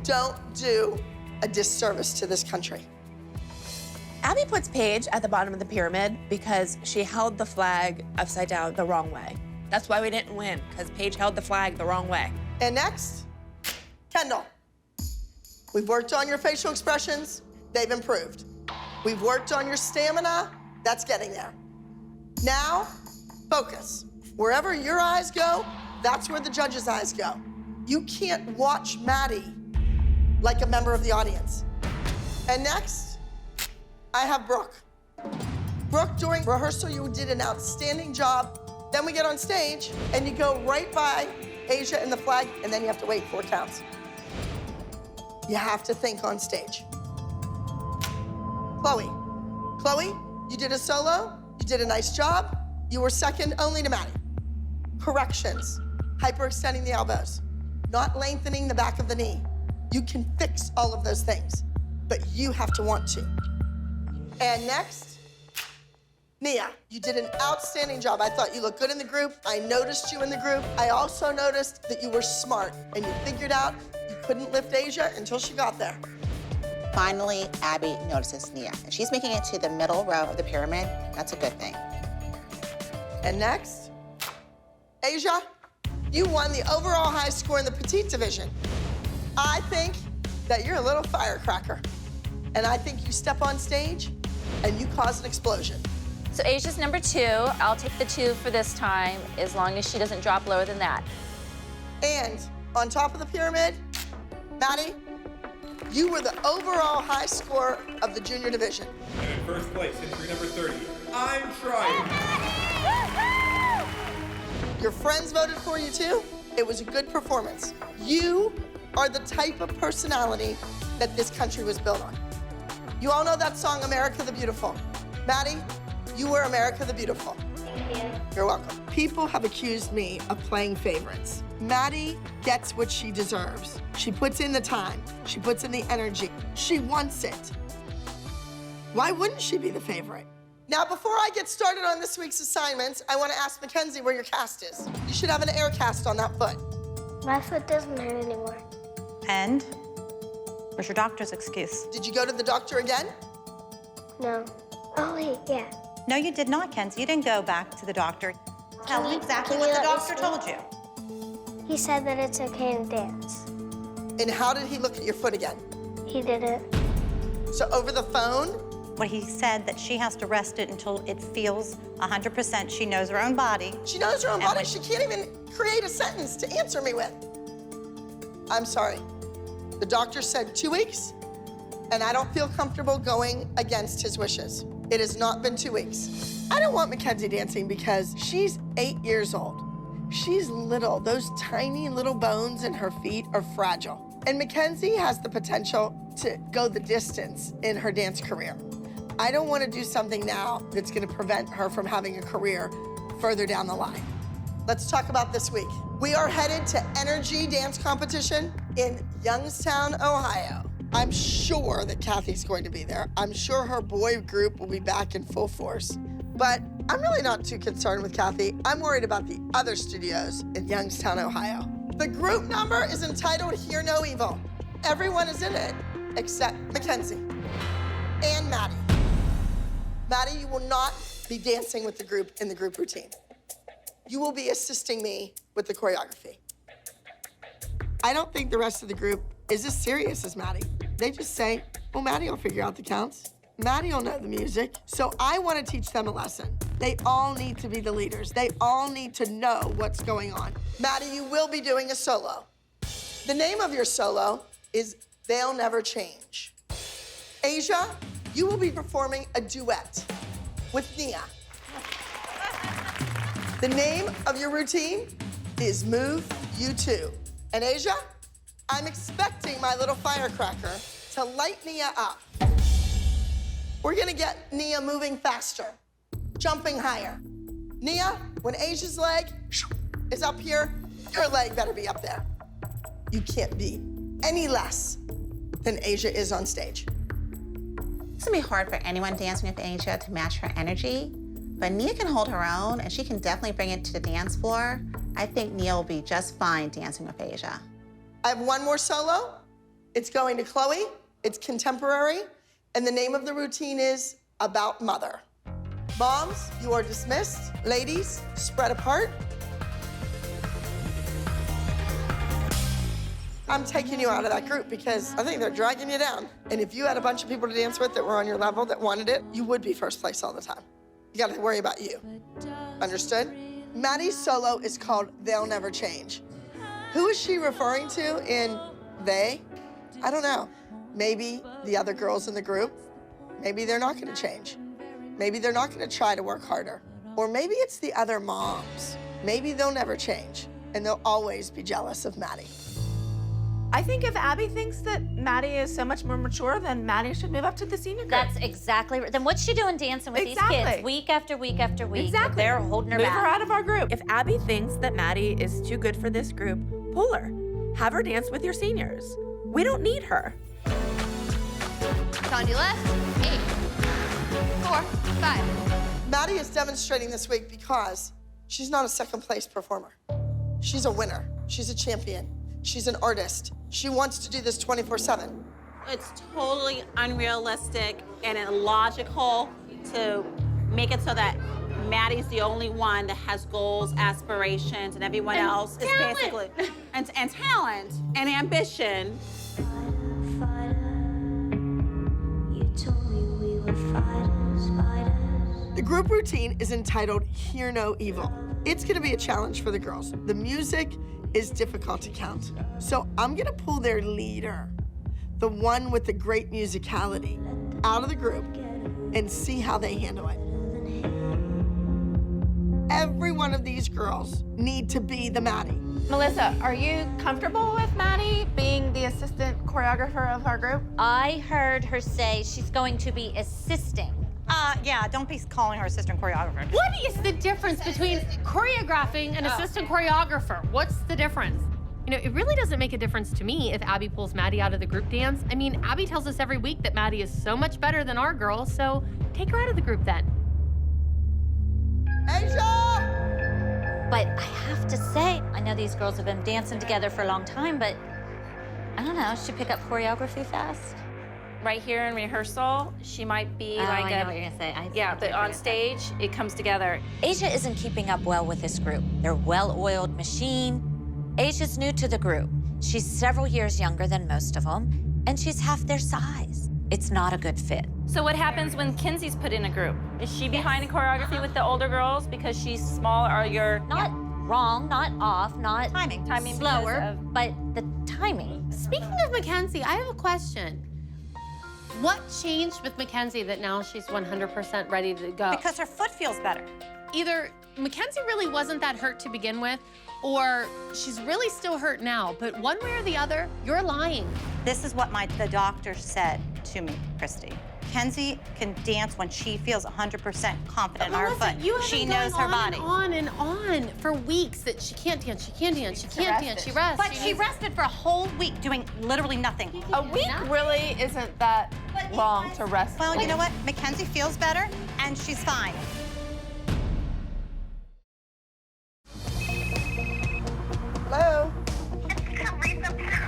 Don't do a disservice to this country. Abby puts Paige at the bottom of the pyramid because she held the flag upside down the wrong way. That's why we didn't win, because Paige held the flag the wrong way. And next, Kendall. We've worked on your facial expressions. They've improved. We've worked on your stamina. That's getting there. Now, focus. Wherever your eyes go, that's where the judges' eyes go. You can't watch Maddie like a member of the audience. And next, I have Brooke. Brooke, during rehearsal, you did an outstanding job. Then we get on stage, and you go right by Asia and the flag, and then you have to wait 4 counts. You have to think on stage. Chloe. Chloe, you did a solo. You did a nice job. You were second only to Maddie. Corrections. Hyperextending the elbows. Not lengthening the back of the knee. You can fix all of those things, but you have to want to. And next, Nia, you did an outstanding job. I thought you looked good in the group. I noticed you in the group. I also noticed that you were smart and you figured out you couldn't lift Asia until she got there. Finally, Abby notices Nia. And she's making it to the middle row of the pyramid. That's a good thing. And next, Asia, you won the overall high score in the petite division. I think that you're a little firecracker. And I think you step on stage and you cause an explosion. So Asia's number 2. I'll take the 2 for this time, as long as she doesn't drop lower than that. And on top of the pyramid, Maddie, you were the overall high score of the junior division. And in first place, entry number 30, I'm trying. Your friends voted for you too. It was a good performance. You are the type of personality that this country was built on. You all know that song, America the Beautiful. Maddie, you were America the Beautiful. Thank you. You're welcome. People have accused me of playing favorites. Maddie gets what she deserves. She puts in the time. She puts in the energy. She wants it. Why wouldn't she be the favorite? Now, before I get started on this week's assignments, I want to ask Mackenzie where your cast is. You should have an air cast on that foot. My foot doesn't hurt anymore. And? Where's your doctor's excuse? Did you go to the doctor again? No. Oh, wait, yeah. No, you did not, Kenzie. You didn't go back to the doctor. Tell him exactly what the doctor told you. He said that it's okay to dance. And how did he look at your foot again? He did it. So over the phone? What he said that she has to rest it until it feels 100%. She knows her own body. She knows her own body. She can't even create a sentence to answer me with. I'm sorry. The doctor said 2 weeks, and I don't feel comfortable going against his wishes. It has not been 2 weeks. I don't want Mackenzie dancing because she's 8 years old. She's little. Those tiny little bones in her feet are fragile. And Mackenzie has the potential to go the distance in her dance career. I don't want to do something now that's going to prevent her from having a career further down the line. Let's talk about this week. We are headed to Energy Dance Competition in Youngstown, Ohio. I'm sure that Kathy's going to be there. I'm sure her boy group will be back in full force. But I'm really not too concerned with Kathy. I'm worried about the other studios in Youngstown, Ohio. The group number is entitled Hear No Evil. Everyone is in it except Mackenzie and Maddie. Maddie, you will not be dancing with the group in the group routine. You will be assisting me with the choreography. I don't think the rest of the group is as serious as Maddie. They just say, well, Maddie will figure out the counts. Maddie will know the music. So I want to teach them a lesson. They all need to be the leaders. They all need to know what's going on. Maddie, you will be doing a solo. The name of your solo is They'll Never Change. Asia, you will be performing a duet with Nia. The name of your routine is Move You Too. And Asia, I'm expecting my little firecracker to light Nia up. We're gonna get Nia moving faster, jumping higher. Nia, when Asia's leg is up here, your leg better be up there. You can't be any less than Asia is on stage. It's gonna be hard for anyone dancing with Asia to match her energy, but Nia can hold her own and she can definitely bring it to the dance floor. I think Nia will be just fine dancing with Asia. I have one more solo. It's going to Chloe. It's contemporary. And the name of the routine is About Mother. Moms, you are dismissed. Ladies, spread apart. I'm taking you out of that group because I think they're dragging you down. And if you had a bunch of people to dance with that were on your level that wanted it, you would be first place all the time. You gotta worry about you. Understood? Maddie's solo is called They'll Never Change. Who is she referring to in they? I don't know. Maybe the other girls in the group. Maybe they're not gonna change. Maybe they're not gonna try to work harder. Or maybe it's the other moms. Maybe they'll never change and they'll always be jealous of Maddie. I think if Abby thinks that Maddie is so much more mature, then Maddie should move up to the senior group. That's exactly right. Then what's she doing dancing with these kids week after week after week? Exactly. They're holding her Move back. her out of our group. If Abby thinks that Maddie is too good for this group, pull her. Have her dance with your seniors. We don't need her. On your left, 8, 4, 5. Maddie is demonstrating this week because she's not a second place performer. She's a winner. She's a champion. She's an artist. She wants to do this 24/7. It's totally unrealistic and illogical to make it so that Maddie's the only one that has goals, aspirations, and everyone else is basically and talent and ambition. The group routine is entitled Hear No Evil. It's gonna be a challenge for the girls. The music is difficult to count. So I'm gonna pull their leader, the one with the great musicality, out of the group and see how they handle it. Every one of these girls need to be the Maddie. Melissa, are you comfortable with Maddie being the assistant choreographer of our group? I heard her say she's going to be assisting. Yeah, don't be calling her assistant choreographer. What is the difference between choreographing and assistant choreographer? What's the difference? You know, it really doesn't make a difference to me if Abby pulls Maddie out of the group dance. I mean, Abby tells us every week that Maddie is so much better than our girl, so take her out of the group then. Asia! But I have to say, I know these girls have been dancing together for a long time, but I don't know, she pick up choreography fast? Right here in rehearsal, she might be Oh, like I know what you're gonna say. yeah, but on stage, it comes together. Asia isn't keeping up well with this group. They're a well-oiled machine. Asia's new to the group. She's several years younger than most of them, and she's half their size. It's not a good fit. So what happens when Kinsey's put in a group? Is she behind in choreography with the older girls because she's small, or you're... Not wrong, not off, not Timing slower, but the timing. Speaking of Mackenzie, I have a question. What changed with Mackenzie that now she's 100% ready to go? Because her foot feels better. Either Mackenzie really wasn't that hurt to begin with, or she's really still hurt now, but one way or the other, you're lying. This is what the doctor said to me, Christy. Kenzie can dance when she feels 100% confident in her foot. She knows her body. On and on for weeks that she can't dance, she can't dance, she can't dance, she rests. But she rested for a whole week doing literally nothing. A week really isn't that long to rest. Well, you know what? Mackenzie feels better, and she's fine. Hello?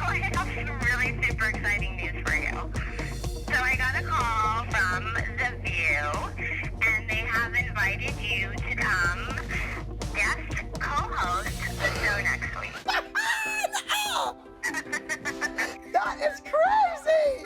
I have some really super exciting news for you. So I got a call from The View, and they have invited you to come guest co-host the show next week. That is crazy!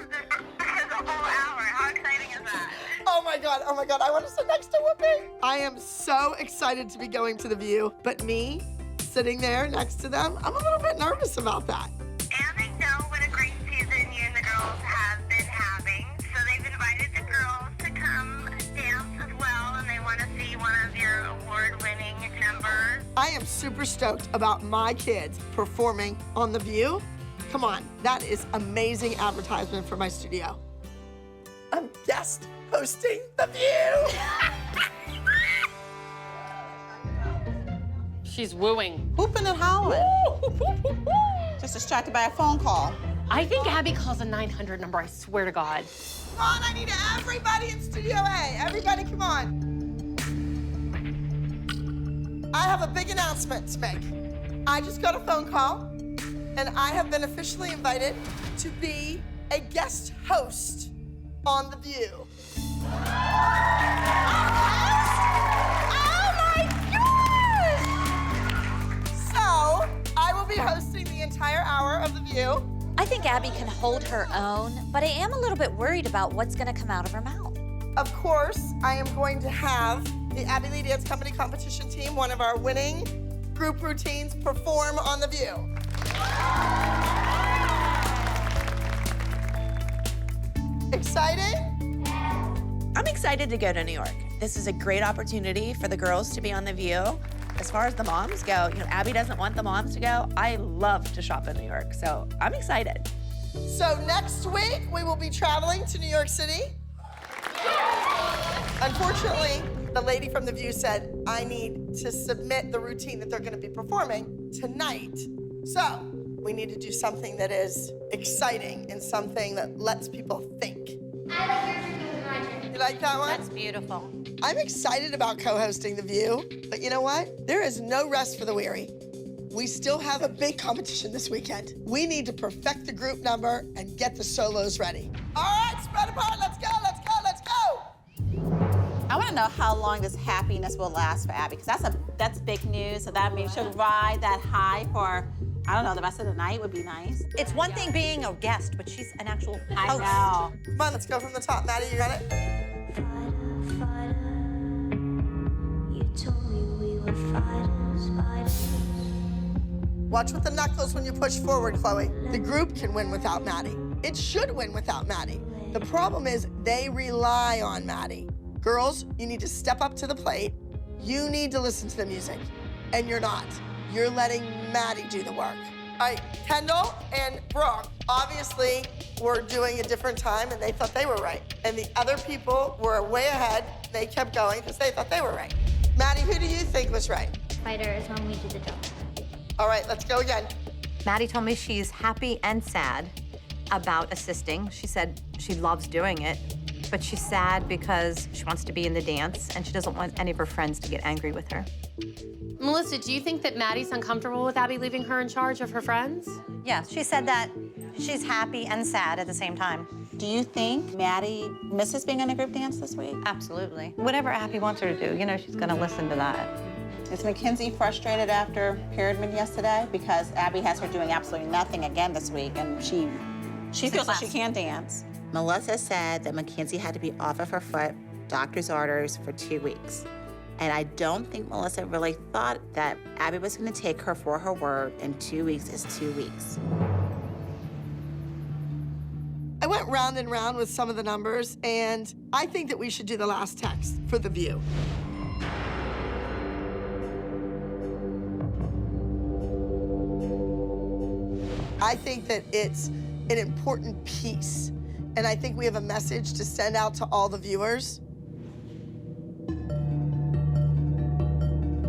This is a whole hour. How exciting is that? Oh my God, I want to sit next to Whoopi. I am so excited to be going to The View, but me sitting there next to them, I'm a little bit nervous about that. And they know what a great season you and the girls have been having, so they've invited the girls to come dance as well, and they want to see one of your award-winning numbers. I am super stoked about my kids performing on The View. Come on, that is amazing advertisement for my studio. I'm guest hosting The View. She's wooing. Whooping and howling. Just distracted by a phone call. I think Abby calls a 900 number, I swear to God. Come on, I need everybody in Studio A. Everybody, come on. I have a big announcement to make. I just got a phone call, and I have been officially invited to be a guest host on The View. So, I will be hosting the entire hour of The View. I think Abby can hold her own, but I am a little bit worried about what's gonna come out of her mouth. Of course, I am going to have the Abby Lee Dance Company competition team, one of our winning group routines, perform on The View. Excited? I'm excited to go to New York. This is a great opportunity for the girls to be on The View. As far as the moms go, Abby doesn't want the moms to go. I love to shop in New York, so I'm excited. So next week, we will be traveling to New York City. Unfortunately, the lady from The View said, I need to submit the routine that they're gonna be performing tonight. So we need to do something that is exciting and something that lets people think. I like your routine with my turn. You like that one? That's beautiful. I'm excited about co-hosting The View, but you know what? There is no rest for the weary. We still have a big competition this weekend. We need to perfect the group number and get the solos ready. All right, spread apart, let's go, let's go, let's go! I want to know how long this happiness will last for Abby, because that's big news. So that means she'll ride that high for, I don't know, the rest of the night would be nice. It's one thing being a guest, but she's an actual host. I know. Come on, let's go from the top. Maddie, you got it? Watch with the knuckles when you push forward, Chloe. The group can win without Maddie. It should win without Maddie. The problem is they rely on Maddie. Girls, you need to step up to the plate. You need to listen to the music, and you're not. You're letting Maddie do the work. All right, Kendall and Brooke obviously were doing a different time, and they thought they were right. And the other people were way ahead. They kept going because they thought they were right. Maddie, who do you think was right? Fighter is when we do the jump. All right, let's go again. Maddie told me she's happy and sad about assisting. She said she loves doing it, but she's sad because she wants to be in the dance and she doesn't want any of her friends to get angry with her. Melissa, do you think that Maddie's uncomfortable with Abby leaving her in charge of her friends? Yeah, she said that she's happy and sad at the same time. Do you think Maddie misses being in a group dance this week? Absolutely. Whatever Abby wants her to do, she's gonna listen to that. Is Mackenzie frustrated after Pyramid yesterday? Because Abby has her doing absolutely nothing again this week, and she feels like she can't dance. Melissa said that Mackenzie had to be off of her foot, doctor's orders, for 2 weeks. And I don't think Melissa really thought that Abby was gonna take her for her word, and 2 weeks is 2 weeks. I went round and round with some of the numbers, and I think that we should do the last text for The View. I think that it's an important piece. And I think we have a message to send out to all the viewers.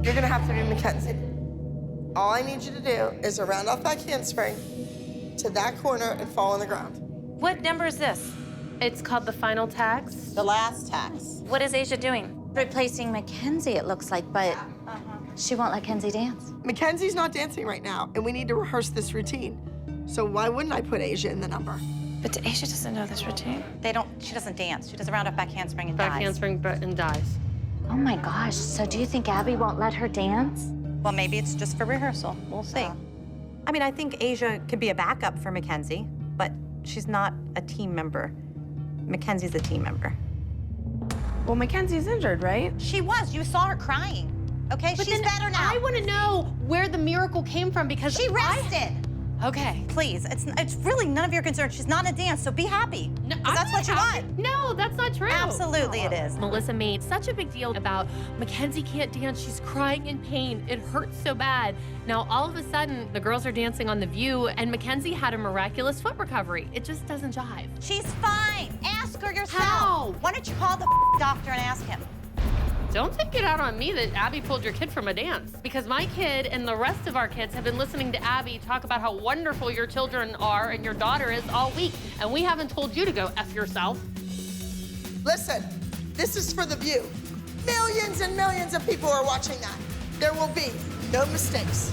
You're gonna have to do Mackenzie. All I need you to do is a round off back handspring to that corner and fall on the ground. What number is this? It's called the final tax. The last tax. What is Asia doing? Replacing Mackenzie, it looks like, but she won't let Kenzie dance. Mackenzie's not dancing right now, and we need to rehearse this routine. So why wouldn't I put Asia in the number? But Asia doesn't know this routine. She doesn't dance. She does a round off back handspring and Back dies. handspring and dies. Oh my gosh, so do you think Abby won't let her dance? Well, maybe it's just for rehearsal. We'll see. I mean, I think Asia could be a backup for Mackenzie, but she's not a team member. Mackenzie's a team member. Well, Mackenzie's injured, right? She was. You saw her crying. Okay, But she's then better now. I want to know where the miracle came from because She rested. Okay. Please, it's really none of your concern. She's not in a dance, so be happy. No, 'Cause that's what you want. No, that's not true. Absolutely it is. Melissa made such a big deal about Mackenzie can't dance. She's crying in pain. It hurts so bad. Now, all of a sudden, the girls are dancing on The View, and Mackenzie had a miraculous foot recovery. It just doesn't jive. She's fine. Ask her yourself. How? Why don't you call the doctor and ask him? Don't take it out on me that Abby pulled your kid from a dance. Because my kid and the rest of our kids have been listening to Abby talk about how wonderful your children are and your daughter is all week. And we haven't told you to go F yourself. Listen, this is for The View. Millions and millions of people are watching that. There will be no mistakes.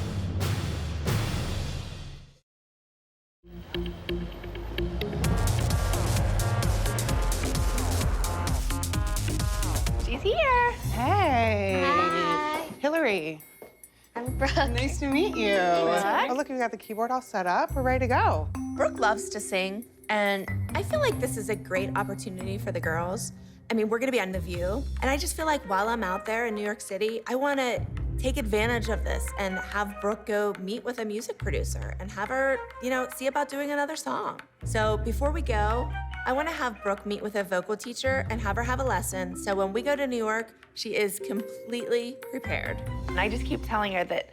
She's here. Hey. Hi. Hillary. I'm Brooke. Nice to meet you. Brooke. Oh, look, we got the keyboard all set up. We're ready to go. Brooke loves to sing, and I feel like this is a great opportunity for the girls. I mean, we're gonna be on The View, and I just feel like while I'm out there in New York City, I wanna take advantage of this and have Brooke go meet with a music producer and have her, see about doing another song. So before we go, I wanna have Brooke meet with a vocal teacher and have her have a lesson, so when we go to New York, she is completely prepared. And I just keep telling her that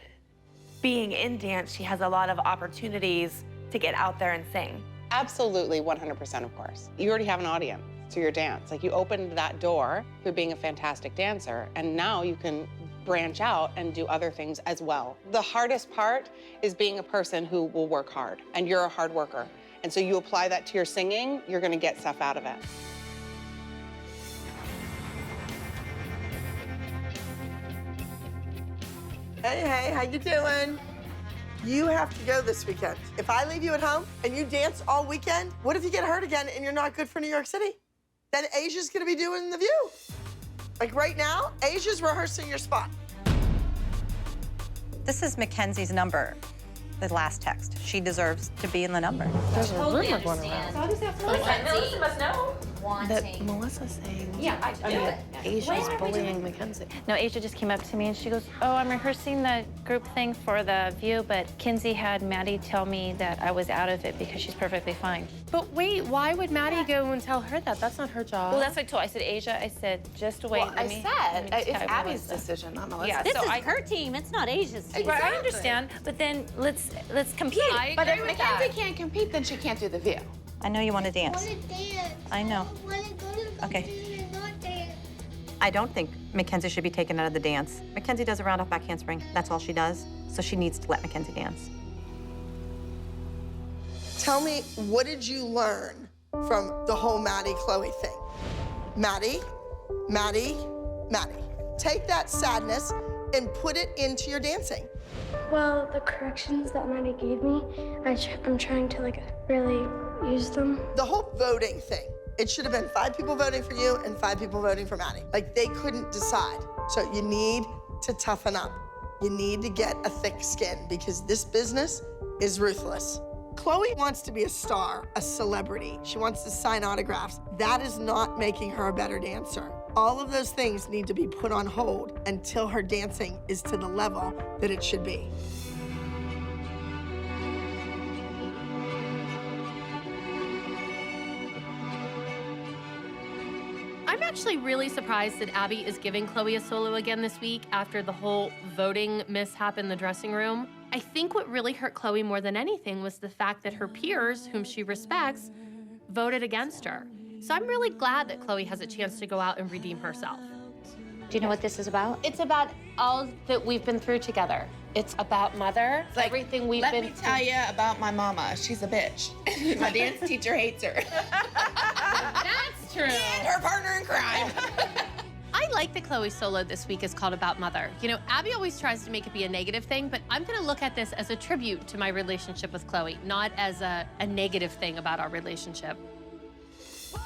being in dance, she has a lot of opportunities to get out there and sing. Absolutely, 100% of course. You already have an audience to your dance. Like, you opened that door through being a fantastic dancer, and now you can branch out and do other things as well. The hardest part is being a person who will work hard, and you're a hard worker. And so you apply that to your singing, you're gonna get stuff out of it. Hey, how you doing? You have to go this weekend. If I leave you at home and you dance all weekend, what if you get hurt again and you're not good for New York City? Then Asia's gonna be doing The View. Like right now, Asia's rehearsing your spot. This is Mackenzie's number, the last text. She deserves to be in the number. There's a Totally rumor going understand. around. How does that feel? Melissa must know. That Melissa's saying. Yeah, I do it. Asia's bullying Mackenzie. No, Asia just came up to me and she goes, oh, I'm rehearsing the group thing for The View, but Kinsey had Maddie tell me that I was out of it because she's perfectly fine. But wait, why would Maddie go and tell her that? That's not her job. Well, that's what I told. I said, Asia, I said, just wait. Well, let me just it's tell Abby's Melissa." decision, not Melissa's. Yeah, This so is her team, it's not Asia's team. Right, I understand, but then let's compete. But if Mackenzie can't compete, then she can't do The View. I know you want to I dance. want to dance. I know. I want to go to the Okay. theater and not dance. I don't think Mackenzie should be taken out of the dance. Mackenzie does a round off back handspring. That's all she does. So she needs to let Mackenzie dance. Tell me, what did you learn from the whole Maddie-Chloe thing? Maddie, Maddie, Maddie. Take that sadness and put it into your dancing. Well, the corrections that Maddie gave me, I'm trying to really use them. The whole voting thing, it should have been 5 people voting for you and 5 people voting for Maddie. Like, they couldn't decide. So you need to toughen up. You need to get a thick skin because this business is ruthless. Chloe wants to be a star, a celebrity. She wants to sign autographs. That is not making her a better dancer. All of those things need to be put on hold until her dancing is to the level that it should be. I'm actually really surprised that Abby is giving Chloe a solo again this week after the whole voting mishap in the dressing room. I think what really hurt Chloe more than anything was the fact that her peers, whom she respects, voted against her. So I'm really glad that Chloe has a chance to go out and redeem herself. Do you know what this is about? It's about all that we've been through together. It's about Mother, Like, everything we've let been me tell you about my mama. She's a bitch. My dance teacher hates her. That's true. And her partner in crime. I like that Chloe's solo this week is called About Mother. You know, Abby always tries to make it be a negative thing, but I'm gonna look at this as a tribute to my relationship with Chloe, not as a negative thing about our relationship. 1,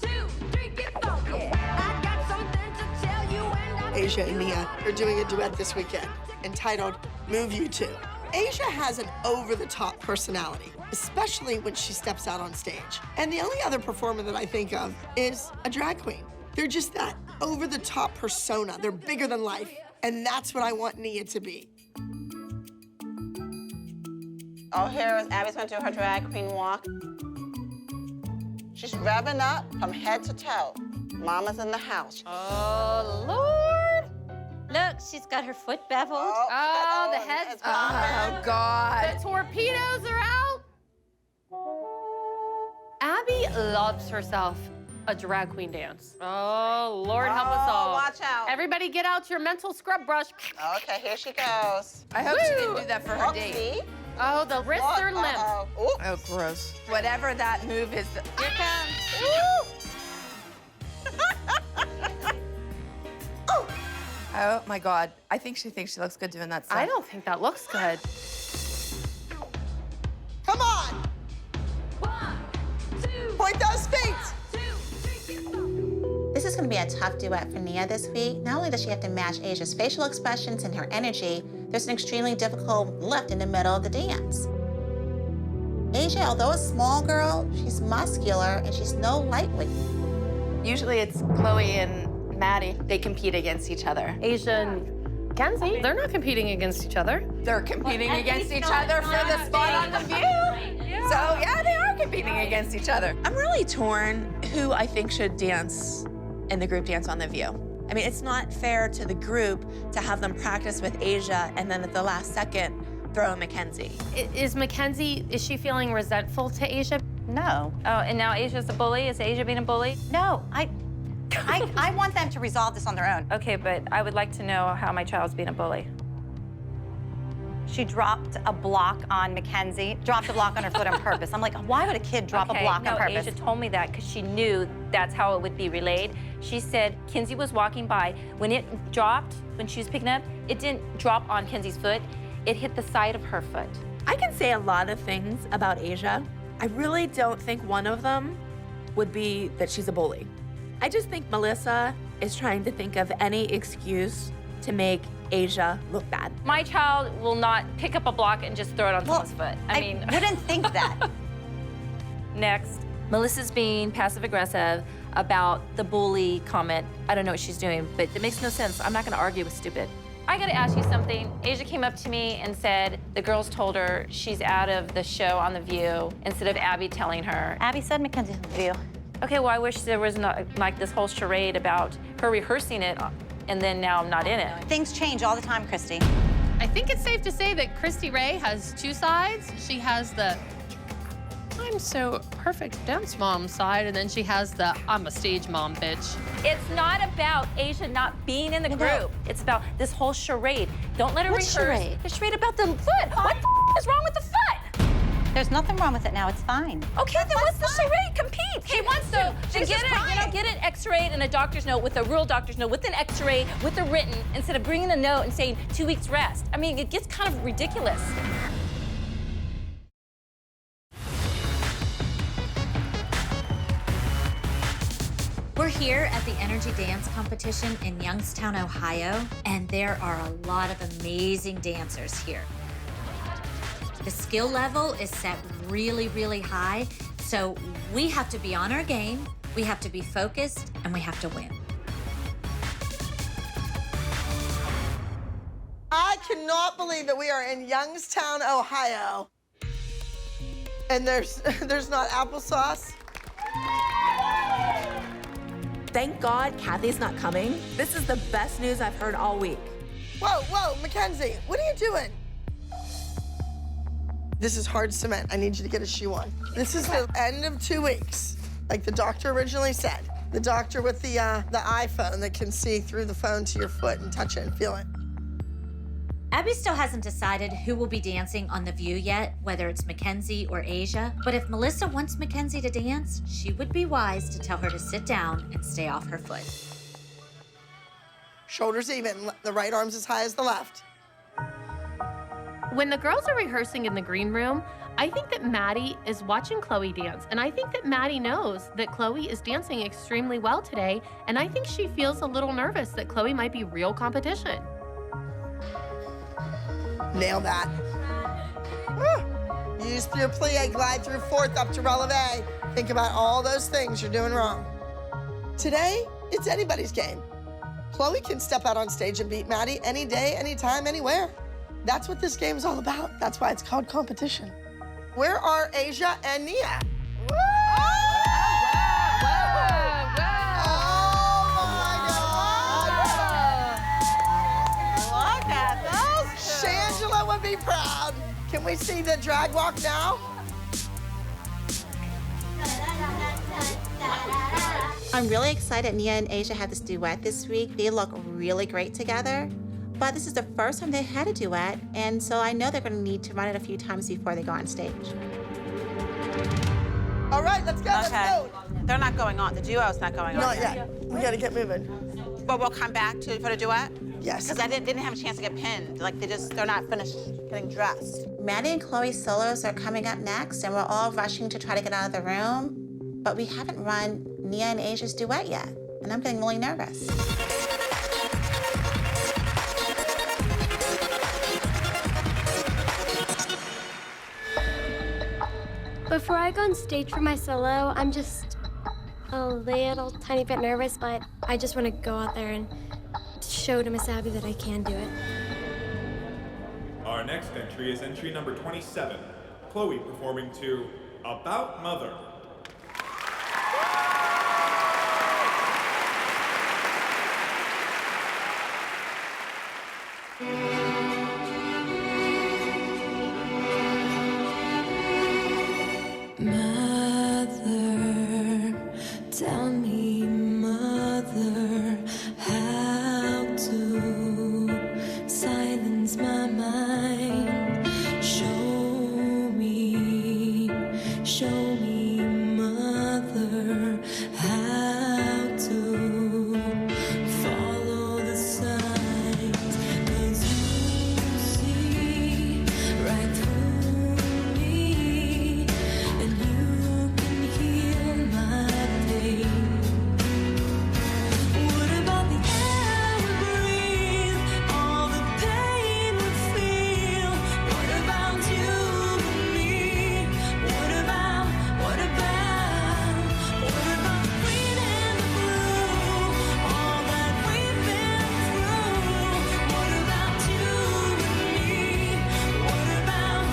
2, 3, get funky. I got something to tell you and I Asia and Mia are doing a duet this weekend entitled Move You To. Asia has an over-the-top personality, especially when she steps out on stage. And the only other performer that I think of is a drag queen. They're just that over-the-top persona. They're bigger than life. And that's what I want Nia to be. Oh, here is Abby's gonna do her drag queen walk. She's revving up from head to toe. Mama's in the house. Oh, Lord. Look, she's got her foot beveled. Oh, the head's popping. Oh, God. The torpedoes are out. Abby loves herself a drag queen dance. Oh, Lord help us all. Watch out. Everybody get out your mental scrub brush. Okay, here she goes. I hope she didn't do that for her date. See? Oh, the wrists are limp. Oh, gross. Whatever that move is. Here it comes. Oh, my God. I think she thinks she looks good doing that stuff. I don't think that looks good. Come on! 1, 2, Point those feet! 2, 3, get funky. This is going to be a tough duet for Nia this week. Not only does she have to match Asia's facial expressions and her energy, there's an extremely difficult lift in the middle of the dance. Asia, although a small girl, she's muscular and she's no lightweight. Usually it's Chloe and Maddie. They compete against each other. Asia and Kenzie, they're not competing against each other. They're competing against each other for the spot on The View. So, yeah, they are competing against each other. I'm really torn who I think should dance in the group dance on The View. I mean, it's not fair to the group to have them practice with Asia and then at the last second throw Mackenzie. Is Mackenzie, is she feeling resentful to Asia? No. Oh, and now Asia's a bully? Is Asia being a bully? No, I want them to resolve this on their own. Okay, but I would like to know how my child's being a bully. She dropped a block on Mackenzie, dropped a block on her foot on purpose. I'm like, why would a kid drop a block on purpose? Asia told me that because she knew that's how it would be relayed. She said Kenzie was walking by. When it dropped, when she was picking up, it didn't drop on Kenzie's foot. It hit the side of her foot. I can say a lot of things about Asia. I really don't think one of them would be that she's a bully. I just think Melissa is trying to think of any excuse to make Asia look bad. My child will not pick up a block and just throw it on someone's foot. I mean, wouldn't think that. Next, Melissa's being passive-aggressive about the bully comment. I don't know what she's doing, but it makes no sense. I'm not gonna argue with stupid. I gotta ask you something. Asia came up to me and said the girls told her she's out of the show on The View instead of Abby telling her. Abby said Mackenzie's on The View. Okay, well, I wish there was not like this whole charade about her rehearsing it and then now I'm not in it. Things change all the time, Christy. I think it's safe to say that Christy Ray has two sides. She has the I'm so perfect dance mom side, and then she has the I'm a stage mom bitch. It's not about Asia not being in the group. It's about this whole charade. Don't let her What rehearse. charade? The charade about the foot. What the is wrong with the foot? There's nothing wrong with it now. It's fine. Okay, then what's the charade? Compete. She wants to. Then get it, get it X-rayed and a doctor's note with a real doctor's note, with an X-ray, with a written, instead of bringing a note and saying 2 weeks rest. I mean, it gets kind of ridiculous. We're here at the Energy Dance Competition in Youngstown, Ohio, and there are a lot of amazing dancers here. The skill level is set really, really high, so we have to be on our game, we have to be focused, and we have to win. I cannot believe that we are in Youngstown, Ohio, and there's not applesauce. Thank God Kathy's not coming. This is the best news I've heard all week. Whoa, Mackenzie, what are you doing? This is hard cement. I need you to get a shoe on. This is the end of 2 weeks, like the doctor originally said. The doctor with the iPhone that can see through the phone to your foot and touch it and feel it. Abby still hasn't decided who will be dancing on The View yet, whether it's Mackenzie or Asia. But if Melissa wants Mackenzie to dance, she would be wise to tell her to sit down and stay off her foot. Shoulders even, the right arm's as high as the left. When the girls are rehearsing in the green room, I think that Maddie is watching Chloe dance, and I think that Maddie knows that Chloe is dancing extremely well today, and I think she feels a little nervous that Chloe might be real competition. Nail that. Use your plie, glide through fourth up to releve. Think about all those things you're doing wrong. Today, it's anybody's game. Chloe can step out on stage and beat Maddie any day, anytime, anywhere. That's what this game is all about. That's why it's called competition. Where are Asia and Nia? Woo! Look at those two. Shangela would be proud. Can we see the drag walk now? I'm really excited Nia and Asia had this duet this week. They look really great together. But this is the first time they had a duet, and so I know they're going to need to run it a few times before they go on stage. All right, let's go, let's go. They're not going on. The duo's not going on. Not yet. We gotta get moving. But we'll come back for the duet? Yes. Because I didn't have a chance to get pinned. Like, they're not finished getting dressed. Maddie and Chloe's solos are coming up next, and we're all rushing to try to get out of the room. But we haven't run Nia and Asia's duet yet, and I'm getting really nervous. Before I go on stage for my solo, I'm just a little tiny bit nervous, but I just want to go out there and show to Miss Abby that I can do it. Our next entry is entry number 27, Chloe performing to About Mother. Mother, tell me, mother, how to silence my mind. Show me, mother, how to follow the signs. 'Cause you see right through me, and you can heal my pain. What about the air we breathe? All the pain we feel. What about you and me? What about the green and the blue? All that we've been through. What about you and me? What about?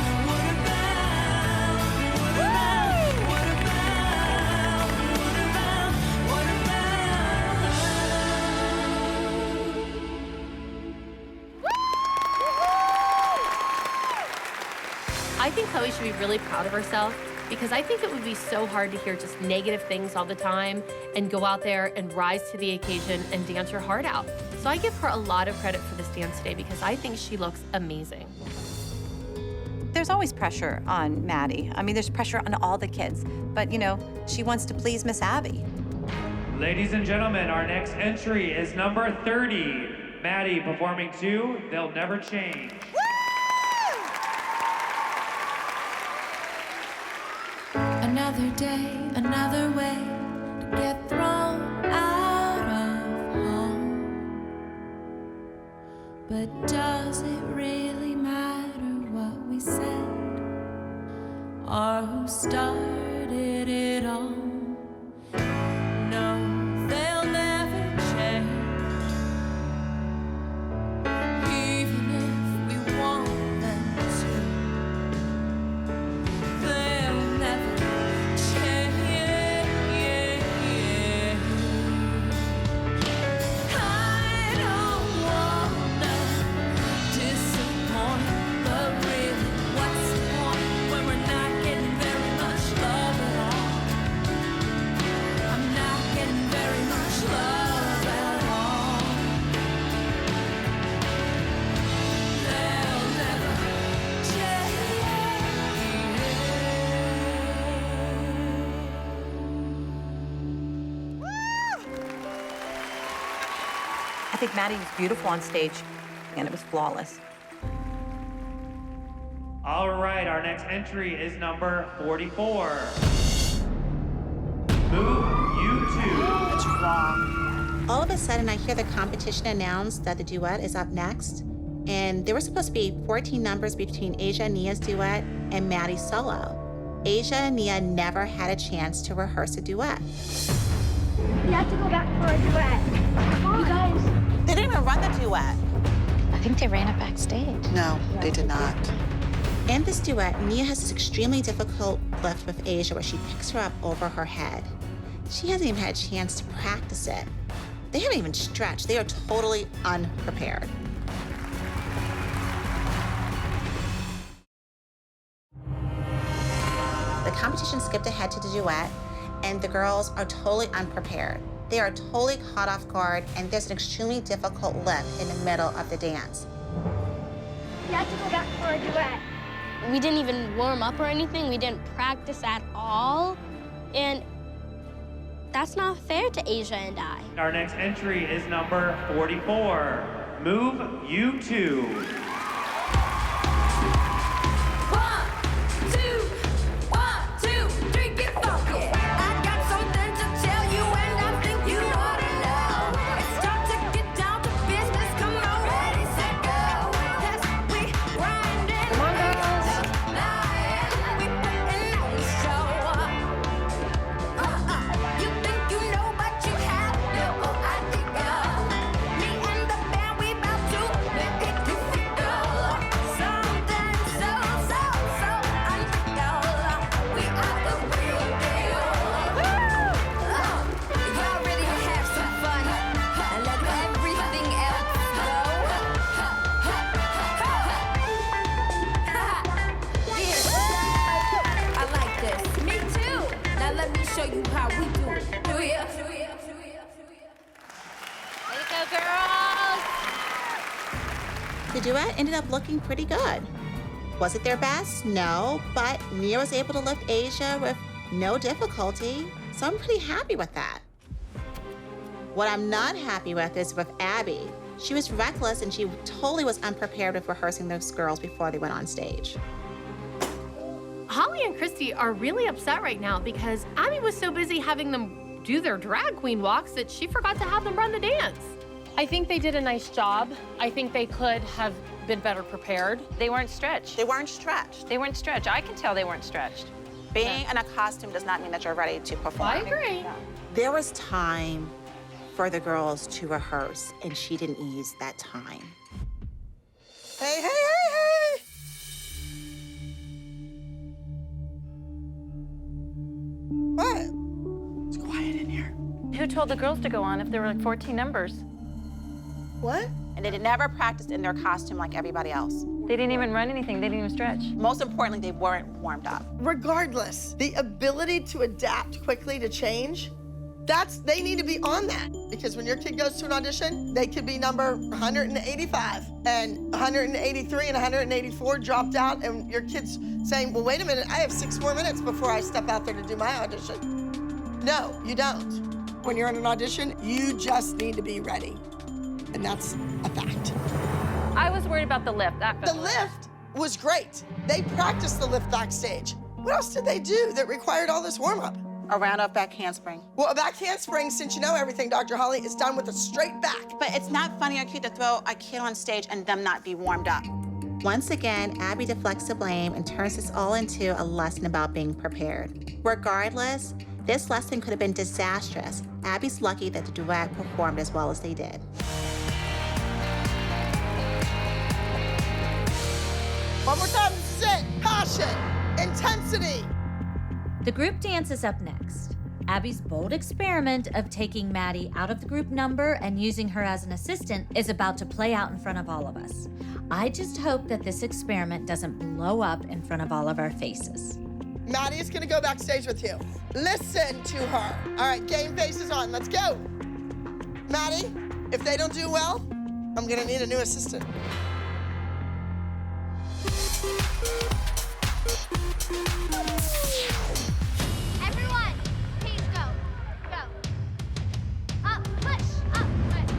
I think Chloe should be really proud of herself because I think it would be so hard to hear just negative things all the time and go out there and rise to the occasion and dance her heart out. So I give her a lot of credit for this dance today because I think she looks amazing. There's always pressure on Maddie. I mean, there's pressure on all the kids. But, you know, she wants to please Miss Abby. Ladies and gentlemen, our next entry is number 30. Maddie performing to They'll Never Change. Another day, another way to get thrown out of home. But does it really matter what we said or who started it all? No, they'll never change. Even if we want them to, they'll never change. I don't wanna think Maddie was beautiful on stage, and it was flawless. All right, our next entry is number 44. Move U2. It's wrong. All of a sudden, I hear the competition announce that the duet is up next. And there were supposed to be 14 numbers between Asia and Nia's duet and Maddie's solo. Asia and Nia never had a chance to rehearse a duet. We have to go back for a duet. Come on. You guys. They didn't even run the duet. I think they ran it backstage. No, they did not. In this duet, Nia has this extremely difficult lift with Asia where she picks her up over her head. She hasn't even had a chance to practice it. They haven't even stretched. They are totally unprepared. The competition skipped ahead to the duet, and the girls are totally unprepared. They are totally caught off guard, and there's an extremely difficult lift in the middle of the dance. We have to go back for a duet. We didn't even warm up or anything. We didn't practice at all. And that's not fair to Asia and I. Our next entry is number 44. Move U2. The duet ended up looking pretty good. Was it their best? No, but Nia was able to lift Asia with no difficulty, so I'm pretty happy with that. What I'm not happy with is with Abby. She was reckless and she totally was unprepared with rehearsing those girls before they went on stage. Holly and Christy are really upset right now because Abby was so busy having them do their drag queen walks that she forgot to have them run the dance. I think they did a nice job. I think they could have been better prepared. They weren't stretched. They weren't stretched. They weren't stretched. I can tell they weren't stretched. Being in a costume does not mean that you're ready to perform. I agree. There was time for the girls to rehearse, and she didn't use that time. Hey, hey, hey, hey! What? It's quiet in here. Who told the girls to go on if there were like 14 numbers? What? And they never practiced in their costume like everybody else. They didn't even run anything. They didn't even stretch. Most importantly, they weren't warmed up. Regardless, the ability to adapt quickly to change, they need to be on that. Because when your kid goes to an audition, they could be number 185 and 183 and 184 dropped out, and your kid's saying, well, wait a minute, I have 6 more minutes before I step out there to do my audition. No, you don't. When you're in an audition, you just need to be ready. And that's a fact. I was worried about the lift. The lift was great. They practiced the lift backstage. What else did they do that required all this warm-up? A round-up back handspring. Well, a back handspring, since you know everything, Dr. Holly, is done with a straight back. But it's not funny or cute to throw a kid on stage and them not be warmed up. Once again, Abby deflects the blame and turns this all into a lesson about being prepared. Regardless, this lesson could have been disastrous. Abby's lucky that the duet performed as well as they did. One more time, this is it. Passion, intensity. The group dance is up next. Abby's bold experiment of taking Maddie out of the group number and using her as an assistant is about to play out in front of all of us. I just hope that this experiment doesn't blow up in front of all of our faces. Maddie is gonna go backstage with you. Listen to her. All right, game face is on, let's go. Maddie, if they don't do well, I'm gonna need a new assistant. Everyone, please go. Go. Up, push, up, push.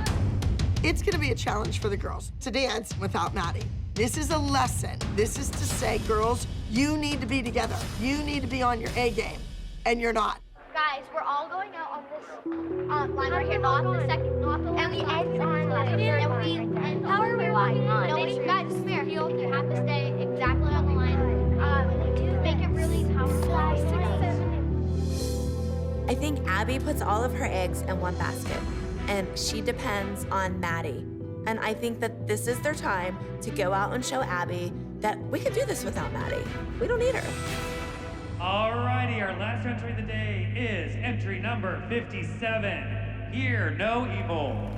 It's gonna be a challenge for the girls to dance without Maddie. This is a lesson. This is to say, girls, you need to be together. You need to be on your A game, and you're not. Guys, we're all going out on this line right here, not the second, not the and we end on left. And how are we walking on? No, guys, come here. You have to stay exactly on the line. Make it really powerful. I think Abby puts all of her eggs in one basket, and she depends on Maddie. And I think that this is their time to go out and show Abby that we can do this without Maddie. We don't need her. Alrighty, our last entry of the day is entry number 57. Hear no evil.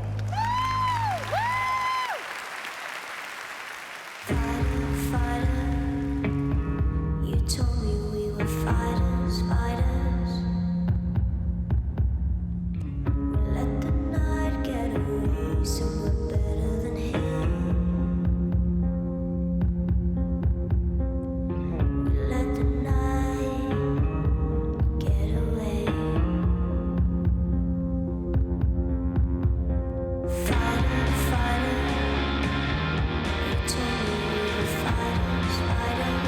You told me we were fighters, fighters. We let the night get away, so we're better than him. We let the night get away. Fighter, fighter. You told me we were fighters, fighters.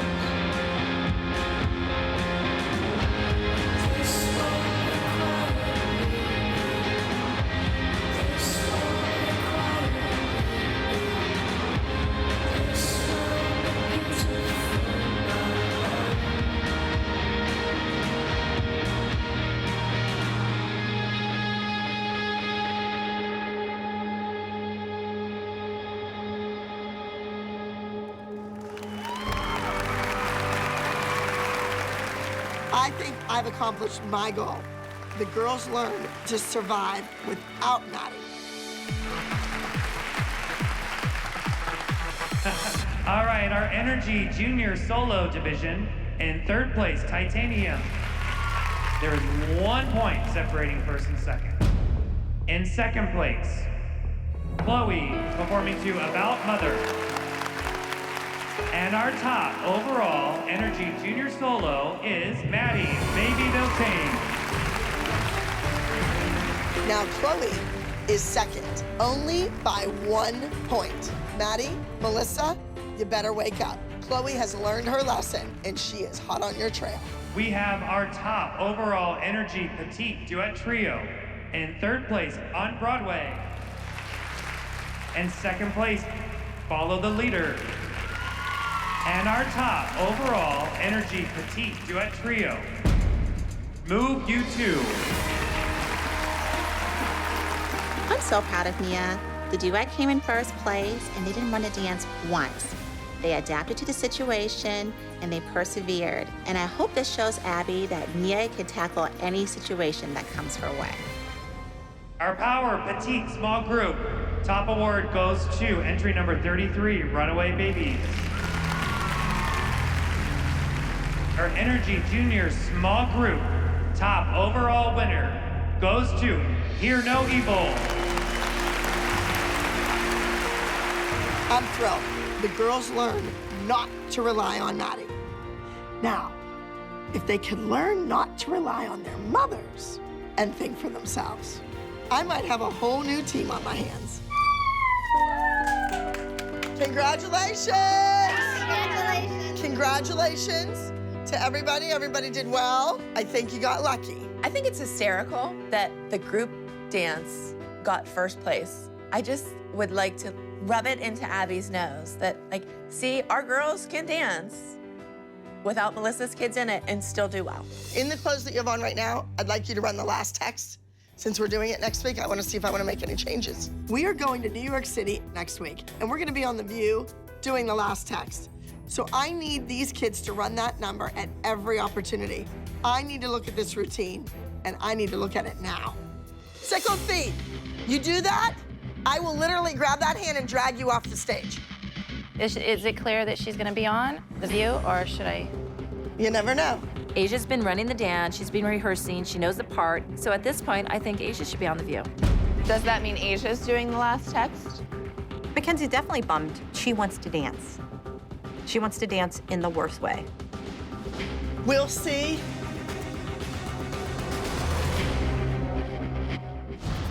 I think I've accomplished my goal. The girls learned to survive without Maddie. All right, our Energy Junior Solo Division. In third place, Titanium. There is 1 point separating first and second. In second place, Chloe, performing to About Mother. And our top overall Energy Junior Solo is Maddie, Maybe They'll Change. Now Chloe is second, only by 1 point. Maddie, Melissa, you better wake up. Chloe has learned her lesson and she is hot on your trail. We have our top overall Energy Petite Duet Trio. In third place, On Broadway. And second place, Follow the Leader. And our top overall Energy Petite Duet Trio, Move You Too. I'm so proud of Mia. The duet came in first place, and they didn't want to dance once. They adapted to the situation, and they persevered. And I hope this shows Abby that Mia can tackle any situation that comes her way. Our Power Petite Small Group top award goes to entry number 33, Runaway Babies. Our Energy Junior Small Group top overall winner goes to Hear No Evil. I'm thrilled. The girls learned not to rely on Maddie. Now, if they could learn not to rely on their mothers and think for themselves, I might have a whole new team on my hands. Congratulations! Congratulations! Congratulations to everybody. Everybody did well. I think you got lucky. I think it's hysterical that the group dance got first place. I just would like to rub it into Abby's nose that, like, see, our girls can dance without Melissa's kids in it and still do well. In the clothes that you have on right now, I'd like you to run the last text. Since we're doing it next week, I want to see if I want to make any changes. We are going to New York City next week, and we're going to be on The View doing the last text. So I need these kids to run that number at every opportunity. I need to look at this routine, and I need to look at it now. Sickle feet, you do that, I will literally grab that hand and drag you off the stage. Is it clear that she's gonna be on The View, or should I? You never know. Asia's been running the dance, she's been rehearsing, she knows the part. So at this point, I think Asia should be on The View. Does that mean Asia's doing the last text? Mackenzie's definitely bummed. She wants to dance. She wants to dance in the worst way. We'll see.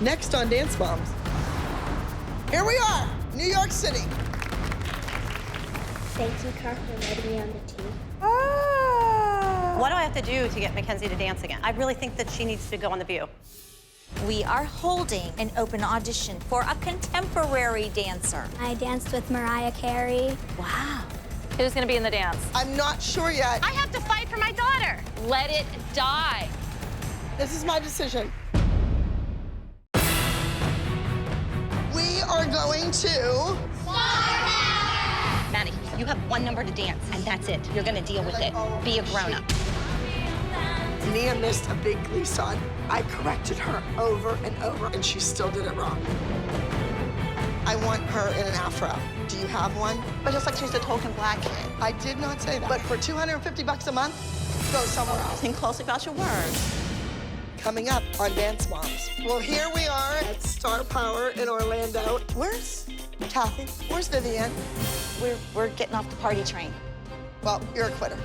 Next on Dance Moms. Here we are, New York City. Thank you, Car, for letting me on the team. What do I have to do to get Mackenzie to dance again? I really think that she needs to go on The View. We are holding an open audition for a contemporary dancer. I danced with Mariah Carey. Wow. Who's gonna be in the dance? I'm not sure yet. I have to fight for my daughter. Let it die. This is my decision. We are going to... Maddie, you have one number to dance, and that's it. You're gonna deal with it. Be a grown-up. Nia missed a big glissade. I corrected her over and over, and she still did it wrong. I want her in an afro. Do you have one? But just like she's a token black kid. I did not say that. But for $250 a month, go somewhere else. Think closely about your words. Coming up on Dance Moms. Well, here we are at Star Power in Orlando. Where's Kathy? Where's Vivian? We're getting off the party train. Well, you're a quitter.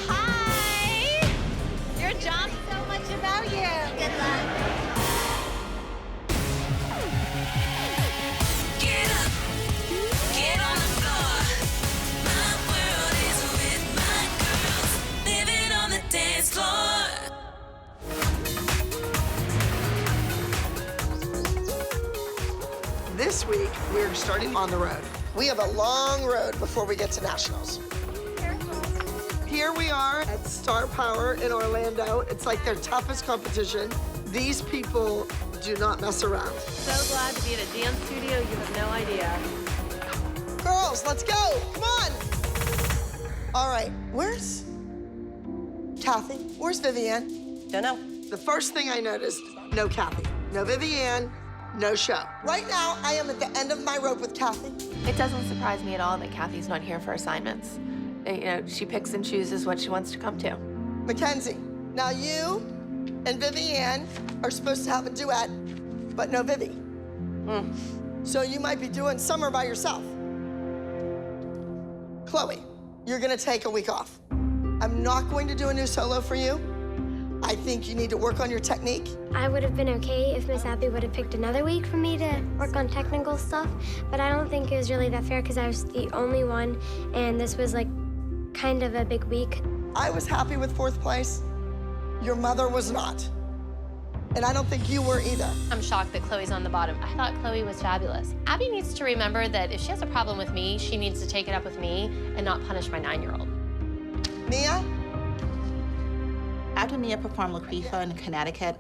Hi! Your job so much about you. Good luck. Get up, get on the floor. My world is with my girls, living on the dance floor. This week, we're starting on the road. We have a long road before we get to nationals. Here we are at Star Power in Orlando. It's like their toughest competition. These people do not mess around. So glad to be in a dance studio. You have no idea. Girls, let's go. Come on. All right, where's Kathy? Where's Vivian? Don't know. The first thing I noticed, no Kathy. No Vivian, no show. Right now, I am at the end of my rope with Kathy. It doesn't surprise me at all that Kathy's not here for assignments. You know, she picks and chooses what she wants to come to. Mackenzie, now you and Vivian are supposed to have a duet, but no Vivi. So you might be doing summer by yourself. Chloe, you're gonna take a week off. I'm not going to do a new solo for you. I think you need to work on your technique. I would have been okay if Miss Abby would have picked another week for me to work on technical stuff, but I don't think it was really that fair because I was the only one, and this was like kind of a big week. I was happy with 4th place. Your mother was not. And I don't think you were either. I'm shocked that Chloe's on the bottom. I thought Chloe was fabulous. Abby needs to remember that if she has a problem with me, she needs to take it up with me and not punish my 9-year-old. Nia? After Nia performed Laquifa in Connecticut,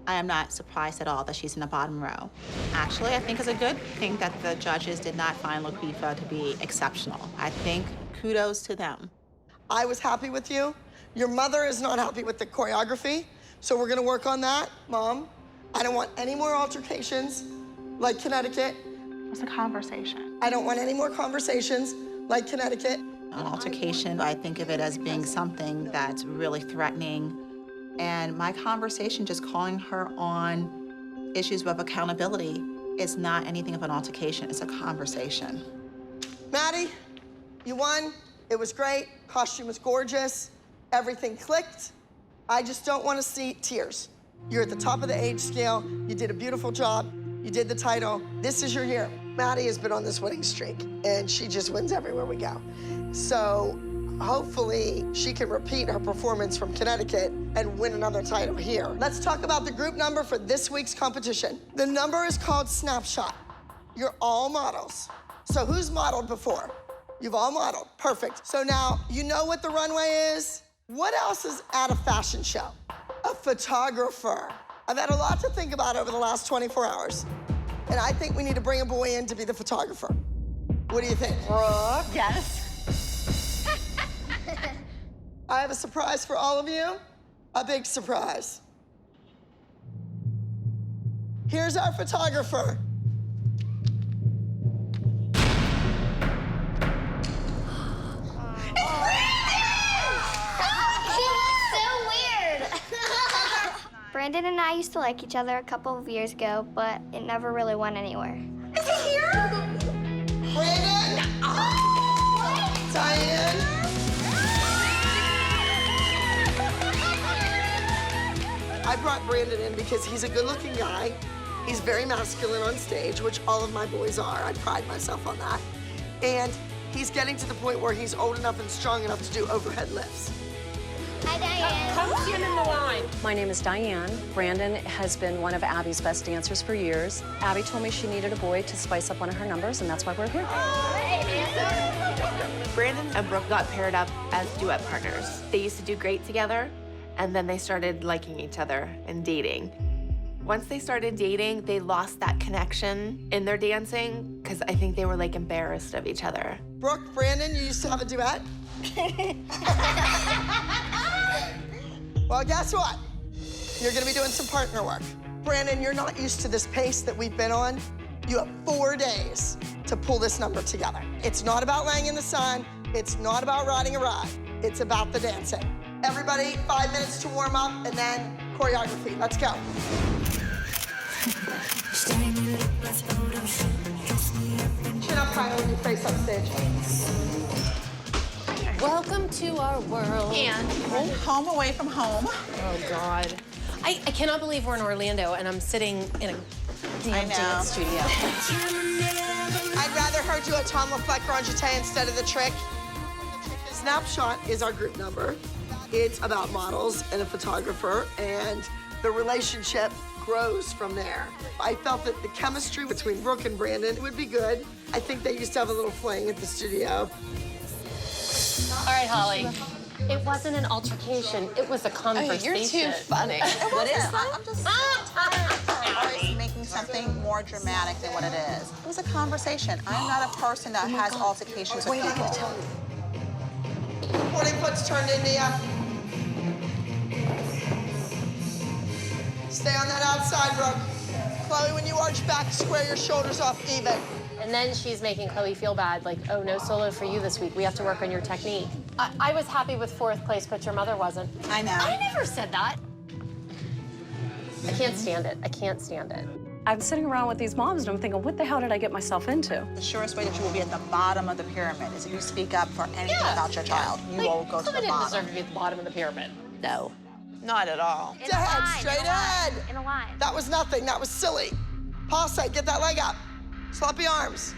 I am not surprised at all that she's in the bottom row. Actually, I think it's a good thing that the judges did not find Laquifa to be exceptional. I think kudos to them. I was happy with you. Your mother is not happy with the choreography, so we're gonna work on that, Mom. I don't want any more altercations like Connecticut. It's a conversation. I don't want any more conversations like Connecticut. An altercation, I think of it as being something that's really threatening. And my conversation, just calling her on issues of accountability, is not anything of an altercation, it's a conversation. Maddie, you won. It was great. Costume was gorgeous. Everything clicked. I just don't want to see tears. You're at the top of the age scale. You did a beautiful job. You did the title. This is your year. Maddie has been on this winning streak, and she just wins everywhere we go. So hopefully she can repeat her performance from Connecticut and win another title here. Let's talk about the group number for this week's competition. The number is called Snapshot. You're all models. So who's modeled before? You've all modeled. Perfect. So now you know what the runway is. What else is at a fashion show? A photographer. I've had a lot to think about over the last 24 hours. And I think we need to bring a boy in to be the photographer. What do you think? Brooke? Yes. I have a surprise for all of you. A big surprise. Here's our photographer. Brandon and I used to like each other a couple of years ago, but it never really went anywhere. Is he here? Brandon? Oh! Diane? I brought Brandon in because he's a good-looking guy. He's very masculine on stage, which all of my boys are. I pride myself on that. And he's getting to the point where he's old enough and strong enough to do overhead lifts. Hi, Diane. Come stand in the line. My name is Diane. Brandon has been one of Abby's best dancers for years. Abby told me she needed a boy to spice up one of her numbers, and that's why we're here. Brandon and Brooke got paired up as duet partners. They used to do great together, and then they started liking each other and dating. Once they started dating, they lost that connection in their dancing because I think they were like embarrassed of each other. Brooke, Brandon, you used to have a duet? Well, guess what? You're gonna be doing some partner work. Brandon, you're not used to this pace that we've been on. You have 4 days to pull this number together. It's not about laying in the sun. It's not about riding a ride. It's about the dancing. Everybody, 5 minutes to warm up and then choreography. Let's go. Chin up high when you face up stage. Welcome to our world. And home away from home. Oh, God. I cannot believe we're in Orlando and I'm sitting in a damn dance studio. I'd rather her do a Tom LaFleur grand jeté instead of the trick. Snapshot is our group number. It's about models and a photographer, and the relationship grows from there. I felt that the chemistry between Brooke and Brandon would be good. I think they used to have a little fling at the studio. All right, Holly. It wasn't an altercation. It was a conversation. You're too funny. What is that? I'm just always making something more dramatic than what it is. It was a conversation. I'm not a person that has altercations with people. 40 foot's turned, India. Stay on that outside, Brooke. Chloe, when you arch back, square your shoulders off even. And then she's making Chloe feel bad, like, oh, no solo for you this week. We have to work on your technique. I was happy with 4th place, but your mother wasn't. I know. I never said that. I can't stand it. I can't stand it. I'm sitting around with these moms, and I'm thinking, what the hell did I get myself into? The surest way that you will be at the bottom of the pyramid is if you speak up for anything about your child. You will go to the Chloe didn't bottom. deserve to be at the bottom of the pyramid. No. Not at all. Ahead, straight ahead. In a line. That was nothing. That was silly. Pause side, get that leg up. Sloppy arms.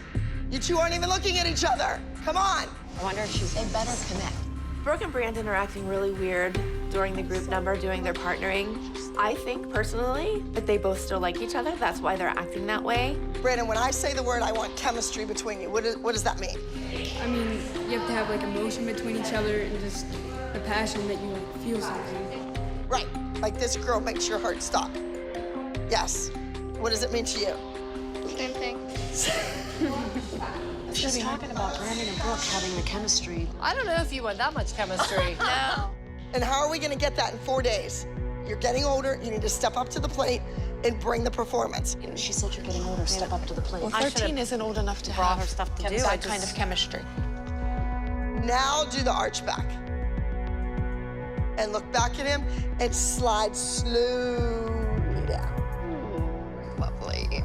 You two aren't even looking at each other. Come on. I wonder if she's... They better connect. Brooke and Brandon are acting really weird during the group number, doing their partnering. I think, personally, that they both still like each other. That's why they're acting that way. Brandon, when I say the word, I want chemistry between you. What does that mean? I mean, you have to have, like, emotion between each other and just a passion that you feel something. Right. Like this girl makes your heart stop. Yes. What does it mean to you? Same thing. She's talking about Brandon and Brooke having the chemistry. I don't know if you want that much chemistry. No. And how are we going to get that in 4 days? You're getting older. You need to step up to the plate and bring the performance. She said you're getting older. Step up to the plate. Well, 13 isn't old enough to brought have her stuff to do. that kind of chemistry. Now do the arch back. And look back at him and slide slowly down. Lovely.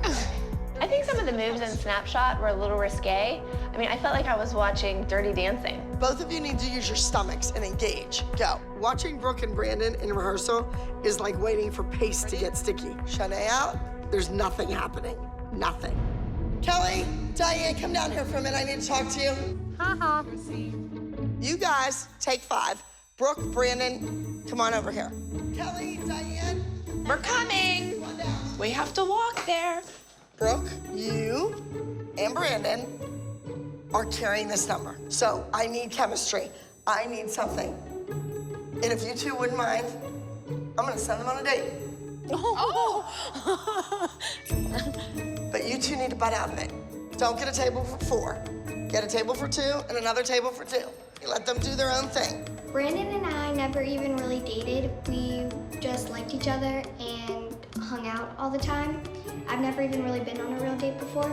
I think some of the moves in Snapshot were a little risque. I mean, I felt like I was watching Dirty Dancing. Both of you need to use your stomachs and engage. Go. Watching Brooke and Brandon in rehearsal is like waiting for pace to get sticky. Shanae out, there's nothing happening. Nothing. Kelly, Diane, come down here for a minute. I need to talk to you. Ha-ha. You guys, take 5. Brooke, Brandon, come on over here. Kelly, Diane. We're coming. We have to walk there. Brooke, you and Brandon are carrying this number. So I need chemistry. I need something. And if you two wouldn't mind, I'm gonna send them on a date. Oh. But you two need to butt out of it. Don't get a table for 4. Get a table for 2 and another table for 2. You let them do their own thing. Brandon and I never even really dated. We just liked each other and hung out all the time. I've never even really been on a real date before.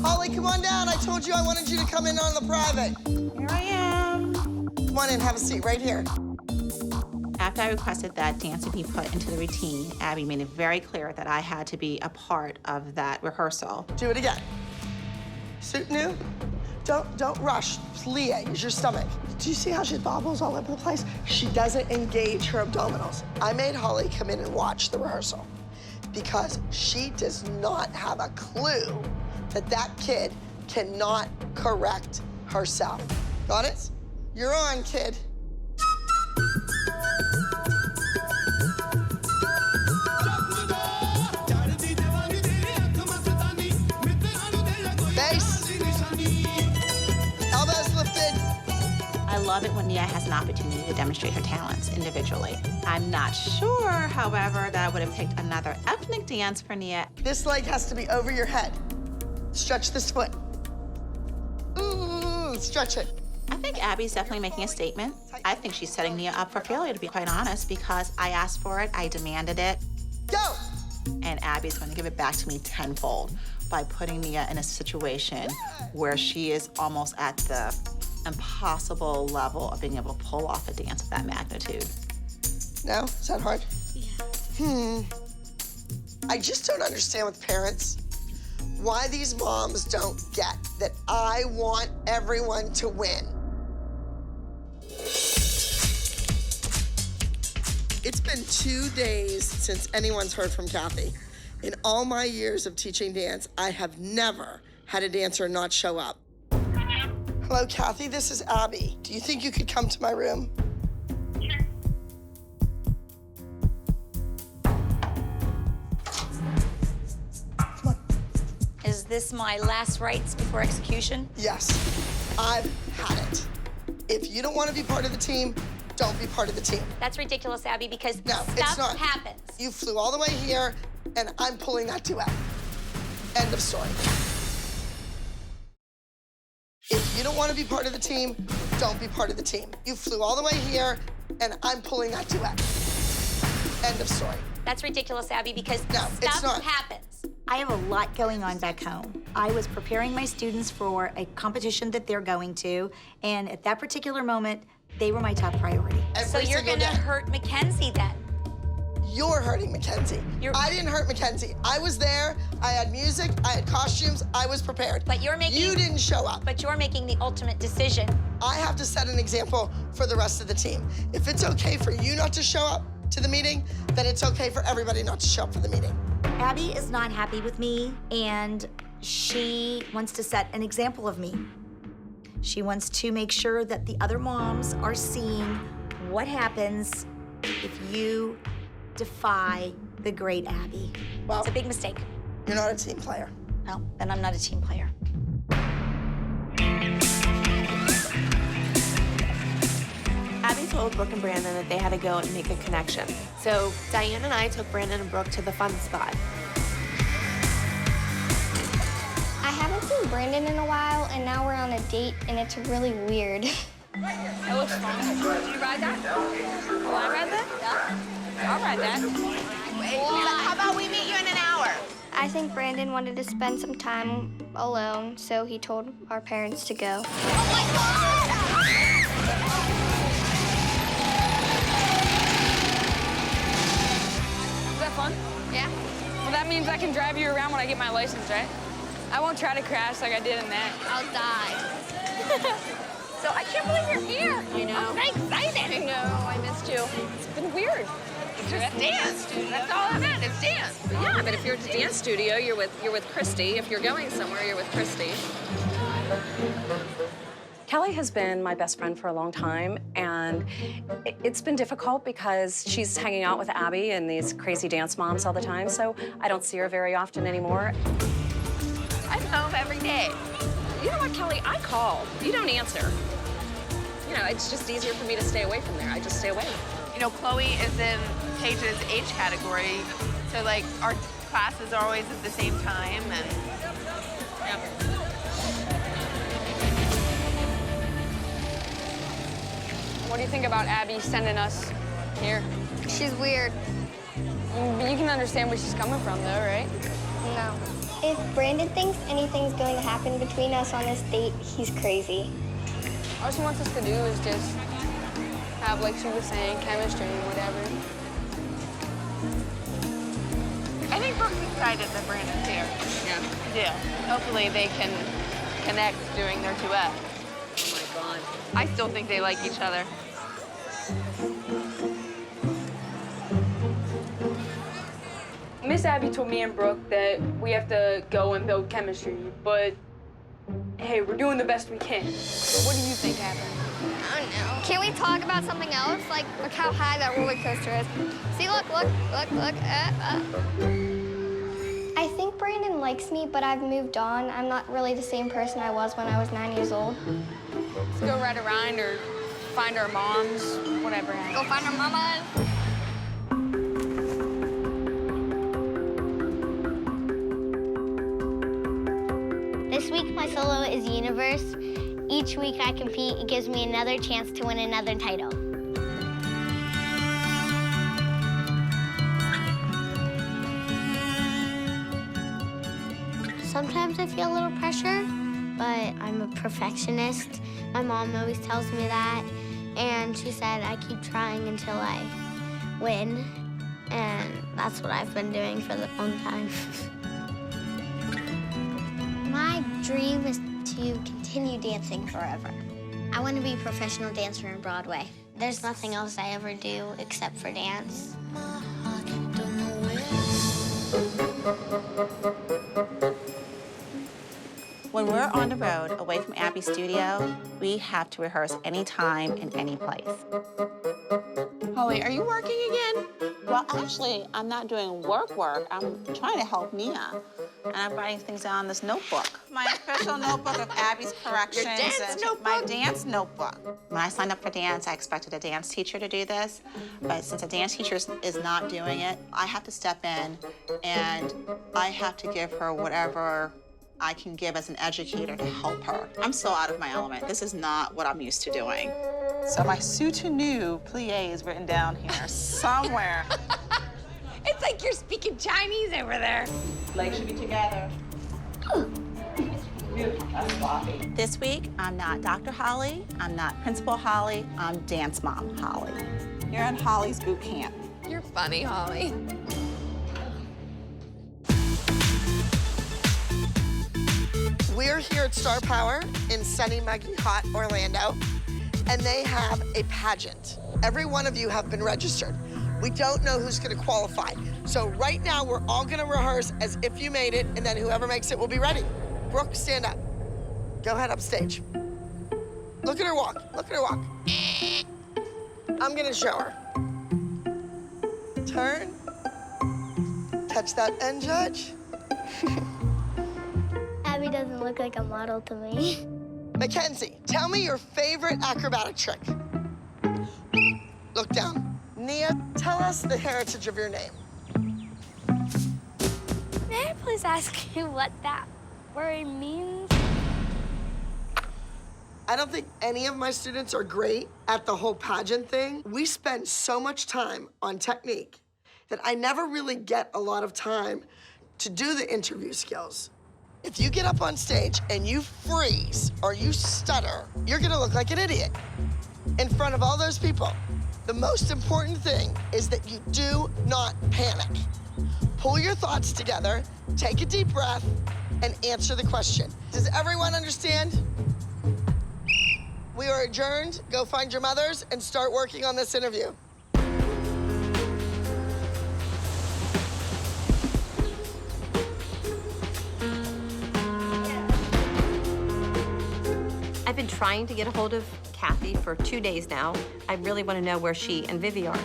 Holly, come on down. I told you I wanted you to come in on the private. Here I am. Come on in, have a seat right here. After I requested that dance to be put into the routine, Abby made it very clear that I had to be a part of that rehearsal. Do it again. Suit new. Don't rush. Leah, use your stomach. Do you see how she bobbles all over the place? She doesn't engage her abdominals. I made Holly come in and watch the rehearsal because she does not have a clue that that kid cannot correct herself. Got it? You're on, kid. Base. Elbows lifted. I love it when Nia has an opportunity to demonstrate her talents individually. I'm not sure, however, that I would have picked another ethnic dance for Nia. This leg has to be over your head. Stretch this foot. Stretch it. I think Abby's definitely making a statement. I think she's setting Nia up for failure, to be quite honest, because I asked for it, I demanded it. Go! And Abby's going to give it back to me tenfold by putting Nia in a situation where she is almost at the impossible level of being able to pull off a dance of that magnitude. No? Is that hard? Yeah. I just don't understand with parents why these moms don't get that I want everyone to win. It's been 2 days since anyone's heard from Kathy. In all my years of teaching dance, I have never had a dancer not show up. Hello, Kathy, this is Abby. Do you think you could come to my room? Is this my last rites before execution? Yes, I've had it. If you don't want to be part of the team, don't be part of the team. That's ridiculous, Abby, because No, it's stuff not. happens. You flew all the way here, and I'm pulling that duet. End of story. If you don't want to be part of the team, don't be part of the team. You flew all the way here, and I'm pulling that duet. End of story. That's ridiculous, Abby, because No, it's stuff not. happens. I have a lot going on back home. I was preparing my students for a competition that they're going to, and at that particular moment, they were my top priority. So you're gonna hurt Mackenzie then? You're hurting Mackenzie. I didn't hurt Mackenzie. I was there, I had music, I had costumes, I was prepared. But you're making— You didn't show up. But you're making the ultimate decision. I have to set an example for the rest of the team. If it's okay for you not to show up to the meeting, then it's okay for everybody not to show up for the meeting. Abby is not happy with me, and she wants to set an example of me. She wants to make sure that the other moms are seeing what happens if you defy the great Abby. Well, it's a big mistake. You're not a team player. No, then I'm not a team player. Abby told Brooke and Brandon that they had to go and make a connection. So Diane and I took Brandon and Brooke to the fun spot. I haven't seen Brandon in a while, and now we're on a date, and it's really weird. It looks fun. Do you ride that? Oh, I ride that? Yeah. I'll ride that. How about we meet you in an hour? I think Brandon wanted to spend some time alone, so he told our parents to go. Is that fun? Yeah. Well, that means I can drive you around when I get my license, right? I won't try to crash like I did in that. I'll die. So I can't believe you're here. I know. I'm very excited. I know, I missed you. It's been weird. It's just dance. That's all I meant, it's dance. But yeah, but if you're at the dance studio, you're with Christy. If you're going somewhere, you're with Christy. Kelly has been my best friend for a long time, and it's been difficult because she's hanging out with Abby and these crazy dance moms all the time, so I don't see her very often anymore. I'm home every day. You know what, Kelly? I call. You don't answer. You know, it's just easier for me to stay away from there. I just stay away. You know, Chloe is in Paige's age category, so like our classes are always at the same time, and yeah. What do you think about Abby sending us here? She's weird. But you can understand where she's coming from, though, right? No. If Brandon thinks anything's going to happen between us on this date, he's crazy. All she wants us to do is just have, like she was saying, chemistry or whatever. I think Brooke's excited that Brandon's here. Yeah. Yeah. Hopefully they can connect doing their duet. Oh my God. I still think they like each other. Miss Abby told me and Brooke that we have to go and build chemistry, but hey, we're doing the best we can. What do you think happened? I don't know. Can we talk about something else? Like, look how high that roller coaster is. See, look. I think Brandon likes me, but I've moved on. I'm not really the same person I was when I was 9 years old. Let's go ride around or find our moms, whatever. Go find our mamas. This week, my solo is Universe. Each week I compete, it gives me another chance to win another title. Sometimes I feel a little pressure, but I'm a perfectionist. My mom always tells me that, and she said I keep trying until I win, and that's what I've been doing for the long time. My dream is to continue dancing forever. I want to be a professional dancer on Broadway. There's nothing else I ever do except for dance. When we're on the road, away from Abby's studio, we have to rehearse anytime and any place. Holly, are you working again? Well, actually, I'm not doing work. I'm trying to help Nia. And I'm writing things down on this notebook. My official notebook of Abby's corrections. Your dance and notebook? My dance notebook. When I signed up for dance, I expected a dance teacher to do this, but since a dance teacher is not doing it, I have to step in and I have to give her whatever I can give as an educator to help her. I'm so out of my element. This is not what I'm used to doing. So my soutenu plie is written down here somewhere. It's like you're speaking Chinese over there. Legs should be together. That's sloppy. This week, I'm not Dr. Holly, I'm not Principal Holly, I'm Dance Mom Holly. You're in Holly's boot camp. You're funny, Holly. We're here at Star Power in sunny, muggy, hot Orlando, and they have a pageant. Every one of you have been registered. We don't know who's gonna qualify. So right now, we're all gonna rehearse as if you made it, and then whoever makes it will be ready. Brooke, stand up. Go ahead upstage. Look at her walk, look at her walk. I'm gonna show her. Turn. Touch that end, Judge. Abby doesn't look like a model to me. Mackenzie, tell me your favorite acrobatic trick. Look down. Nia, tell us the heritage of your name. May I please ask you what that word means? I don't think any of my students are great at the whole pageant thing. We spend so much time on technique that I never really get a lot of time to do the interview skills. If you get up on stage and you freeze or you stutter, you're gonna look like an idiot in front of all those people. The most important thing is that you do not panic. Pull your thoughts together, take a deep breath, and answer the question. Does everyone understand? We are adjourned. Go find your mothers and start working on this interview. I've been trying to get a hold of Kathy for 2 days now. I really want to know where she and Vivi are.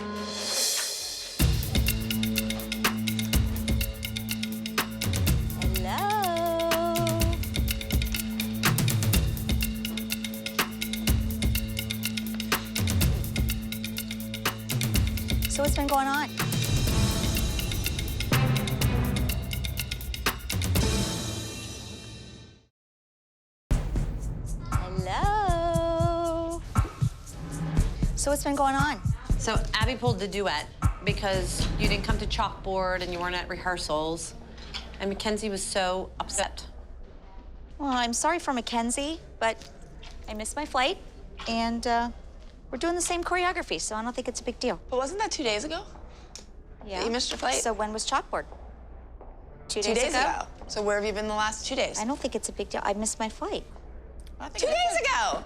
Hello. So what's been going on? Hello. So what's been going on? So Abby pulled the duet because you didn't come to chalkboard and you weren't at rehearsals. And Mackenzie was so upset. Well, I'm sorry for Mackenzie, but I missed my flight, and we're doing the same choreography, so I don't think it's a big deal. But wasn't that 2 days ago? Yeah. You missed your flight? So when was chalkboard? 2 2 days ago. So where have you been the last 2 days? I don't think it's a big deal. I missed my flight. 2 days ago.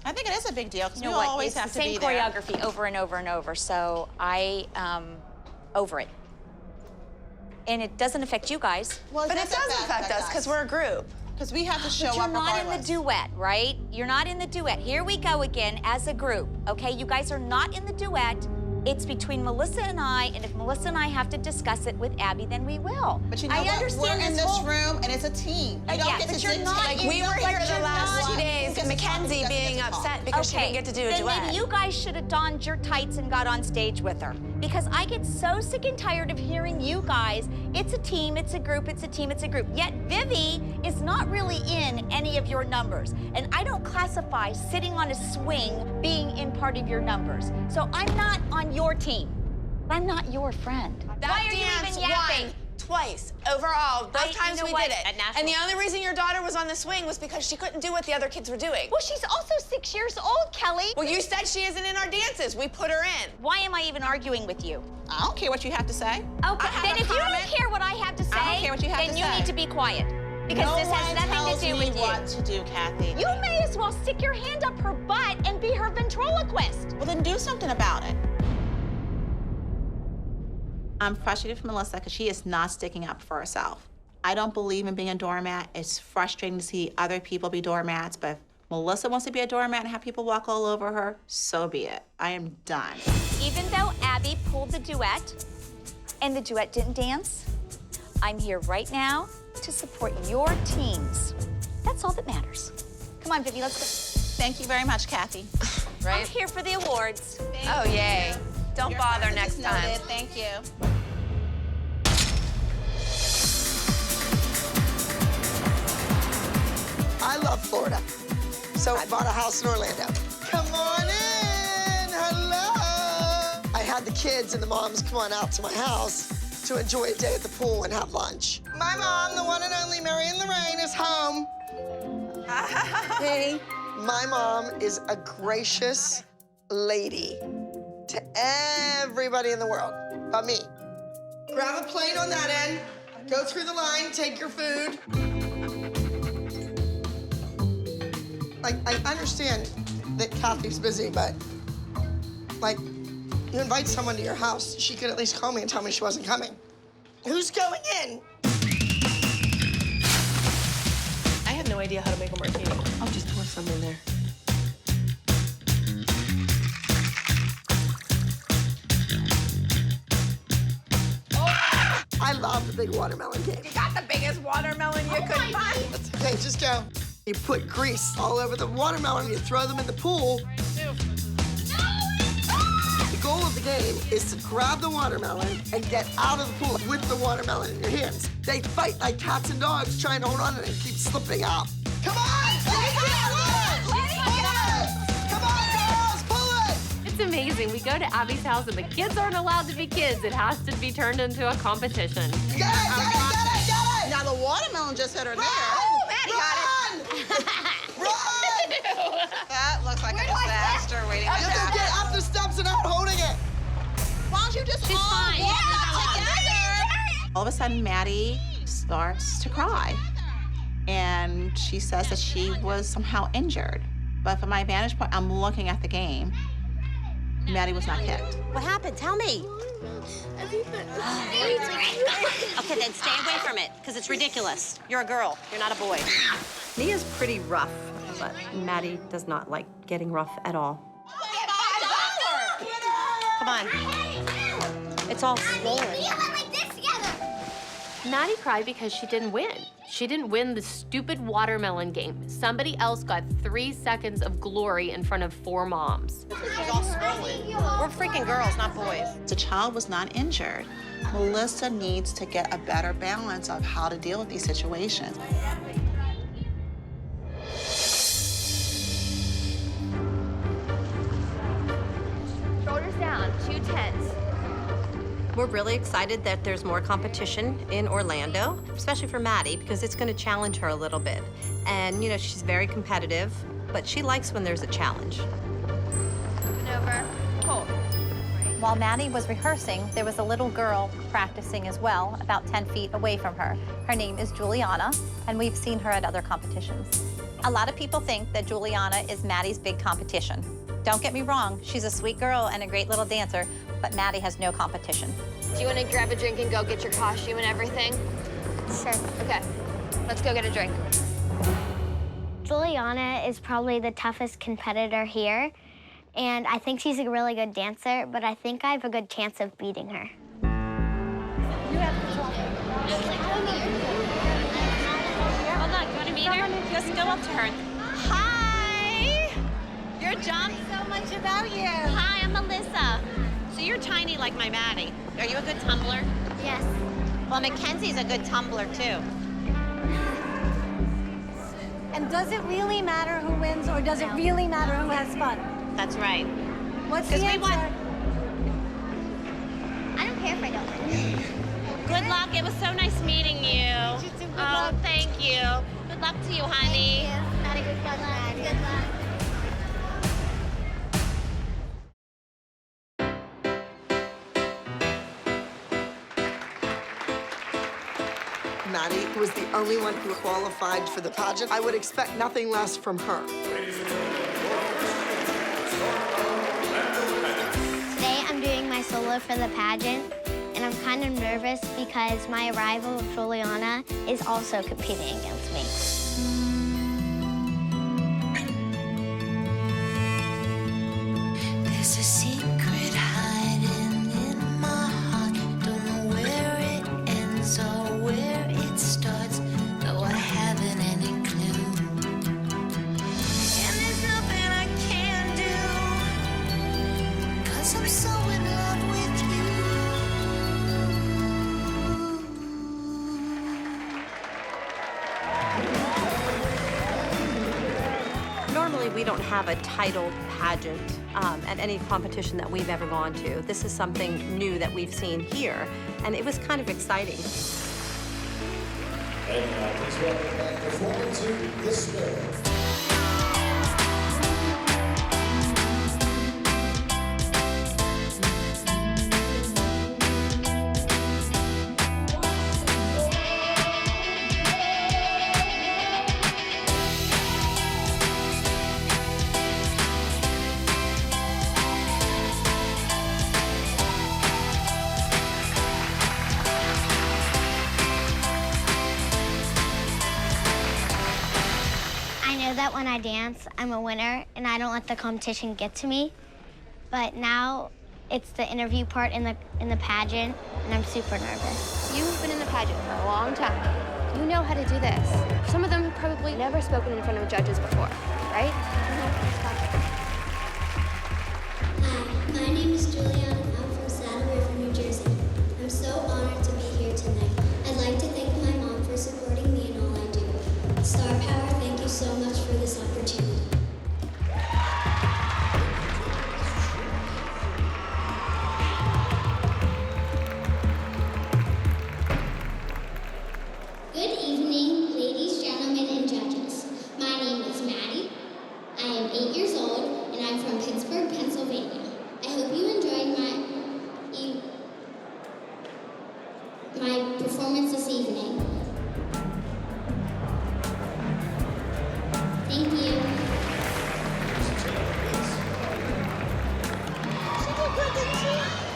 I think it is a big deal because You know we what? always It's have the to same be there. choreography over and over and over, so I over it. And it doesn't affect you guys. Well, But it does affect us because we're a group. Because we have to show But you're up not in regardless. the duet, right? You're not in the duet. Here we go again as a group, okay? You guys are not in the duet. It's between Melissa and I, and if Melissa and I have to discuss it with Abby, then we will. But you know I what? understand We're in this whole... room, and it's a team. You don't Yeah, get but to you're dictate. not Like, in We were but here the you're last not- 2 days, Who gets to talk, Mackenzie who doesn't being get to talk. upset because she didn't get to do a then duet. maybe you guys should have donned your tights and got on stage with her. Because I get so sick and tired of hearing you guys, it's a team, it's a group, it's a team, it's a group. Yet Vivi is not really in any of your numbers. And I don't classify sitting on a swing being in part of your numbers. So I'm not on your team. I'm not your friend. That Why are you dance even yapping? won twice overall. Both times you know we what? did it. At nationals. And the only reason your daughter was on the swing was because she couldn't do what the other kids were doing. Well, she's also 6 years old, Kelly. Well, you said she isn't in our dances. We put her in. Why am I even arguing with you? I don't care what you have to say. Okay, then if you don't care what I have to say, I don't care what you have then to you say. need to be quiet. Because no this has one nothing tells to do me with you. what to do, Kathy. You may as well stick your hand up her butt and be her ventriloquist. Well, then do something about it. I'm frustrated with Melissa because she is not sticking up for herself. I don't believe in being a doormat. It's frustrating to see other people be doormats, but if Melissa wants to be a doormat and have people walk all over her, so be it. I am done. Even though Abby pulled the duet and the duet didn't dance, I'm here right now to support your teams. That's all that matters. Come on, Vivi, let's go. Thank you very much, Kathy. I'm here for the awards. Oh, yay. Don't Your bother presence next is time. noted. Thank you. I love Florida. So I bought a house in Orlando. Come on in, hello. I had the kids and the moms come on out to my house to enjoy a day at the pool and have lunch. My mom, the one and only Marion Lorraine, is home. Hey. My mom is a gracious lady to everybody in the world, but me. Grab a plate on that end, go through the line, take your food. Like, I understand that Kathy's busy, but like, you invite someone to your house, she could at least call me and tell me she wasn't coming. Who's going in? I had no idea how to make a martini. I'll just pour some in there. I love the big watermelon game. You got the biggest watermelon you could find. That's okay, just go. You put grease all over the watermelon, you throw them in the pool. The goal of the game is to grab the watermelon and get out of the pool with the watermelon in your hands. They fight like cats and dogs trying to hold on to it and keep slipping out. Come on! Pull it! Come on, girls, pull it! It's amazing. We go to Abby's house and the kids aren't allowed to be kids. It has to be turned into a competition. Get it! Now the watermelon just hit her there. Oh, Maddie got it. Run! That looks like a disaster waiting to You have to get happen. up the steps and out holding it. Why don't you just all walk together? All of a sudden, Maddie starts to cry. And she says that she was somehow injured. But from my vantage point, I'm looking at the game. Maddie was not kicked. What happened? Tell me. Okay, then stay away from it, because it's ridiculous. You're a girl. You're not a boy. Nia's pretty rough, but Maddie does not like getting rough at all. Come on. It's all swollen. Maddie cried because she didn't win. She didn't win the stupid watermelon game. Somebody else got 3 seconds of glory in front of 4 moms. It's all swollen. We're freaking girls, not boys. The child was not injured. Melissa needs to get a better balance of how to deal with these situations. Shoulders down, 210s. We're really excited that there's more competition in Orlando, especially for Maddie, because it's going to challenge her a little bit. And, you know, she's very competitive, but she likes when there's a challenge. Open over, hold. While Maddie was rehearsing, there was a little girl practicing as well, about 10 feet away from her. Her name is Juliana, and we've seen her at other competitions. A lot of people think that Juliana is Maddie's big competition. Don't get me wrong, she's a sweet girl and a great little dancer, but Maddie has no competition. Do you want to grab a drink and go get your costume and everything? Sure. Okay, let's go get a drink. Juliana is probably the toughest competitor here, and I think she's a really good dancer, but I think I have a good chance of beating her. You have control. Hold on, you want to meet her? Just go up to her. Hi! You're John. So much about you. Hi, I'm Melissa. So you're tiny like my Maddie. Are you a good tumbler? Yes. Well, Mackenzie's a good tumbler, too. And does it really matter who wins, or does it really matter who has fun? That's right. What's the answer? I don't care if I don't win. Good luck. It was so nice meeting you. Oh, thank you. Good luck to you, honey. Maddie, good luck. Good luck. Maddie was the only one who qualified for the pageant. I would expect nothing less from her. Today I'm doing my solo for the pageant, and I'm kind of nervous because my rival, Juliana, is also competing against me. There's a secret hiding in my heart. Don't know where it ends or where it starts, though I haven't any clue. And there's nothing I can do, 'cause I'm so in love with you. Normally, we don't have a titled pageant at any competition that we've ever gone to. This is something new that we've seen here, and it was kind of exciting. And please welcome back performing to The Spirit. I know that when I dance, I'm a winner, and I don't let the competition get to me. But now it's the interview part in the pageant, and I'm super nervous. You've been in the pageant for a long time. You know how to do this. Some of them have probably never spoken in front of judges before, right? Hi, my name is Juliana. I'm from Saddle River, New Jersey. I'm so honored to be here tonight. I'd like to thank my mom for supporting me in all I do. Star Power, thank you so much for this opportunity. Good evening, ladies, gentlemen, and judges. My name is Maddie. I am 8 years old, and I'm from Pittsburgh, Pennsylvania. I hope you enjoyed my performance this evening. Thank you. She did good, didn't she?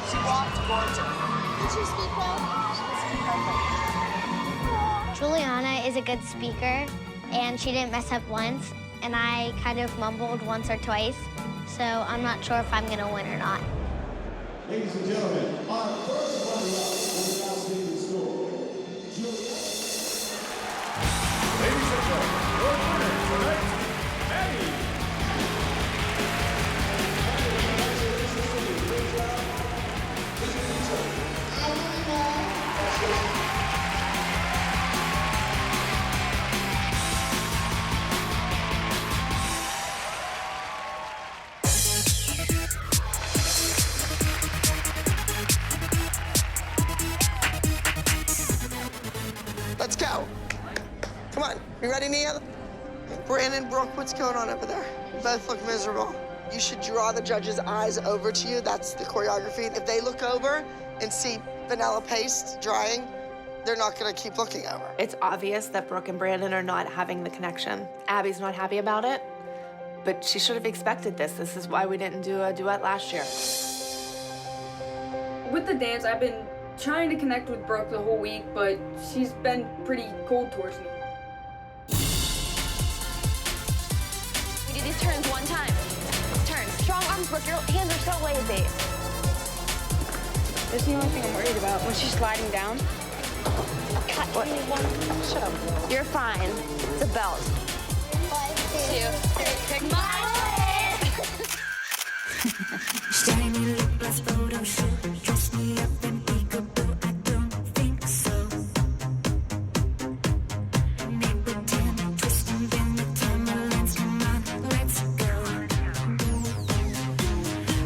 She walked gorgeous. Did she speak well? She was perfect. Juliana is a good speaker, and she didn't mess up once, and I kind of mumbled once or twice, so I'm not sure if I'm gonna win or not. Ladies and gentlemen, our first runner-up will now speak in school. Ladies and gentlemen, your winner tonight, Maddie. Let's go. Come on. You ready, Nia? Brandon, Brooke, what's going on over there? You both look miserable. You should draw the judge's eyes over to you. That's the choreography. If they look over and see vanilla paste drying, they're not gonna keep looking over. It's obvious that Brooke and Brandon are not having the connection. Abby's not happy about it, but she should have expected this. This is why we didn't do a duet last year. With the dance, I've been trying to connect with Brooke the whole week, but she's been pretty cold towards me. We do these turns one time. Turn. Strong arms, Brooke. Your hands are so lazy. That's the only thing I'm worried about. When she's sliding down. Cut. Shut up. You're fine. It's a belt. 1, 2, 3. Pick my Shiny lip gloss photo shoot, dress me up in peekaboo. I don't think so. Make pretend, twist and bend the timelines. Come on, let's go.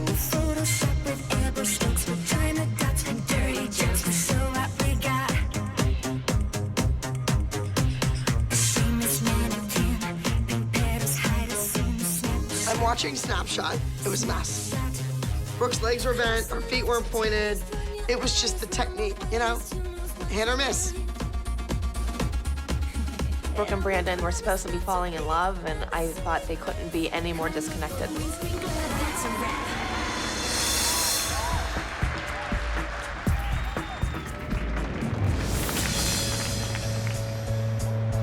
We Photoshop with airbrush strokes, vagina dots and dirty jokes to show what we got. A shameless mannequin, pink petals hide us in the snap. I'm watching Snapshot. It was a mess. Brooke's legs were bent, her feet weren't pointed. It was just the technique, you know? Hit or miss. Brooke and Brandon were supposed to be falling in love, and I thought they couldn't be any more disconnected.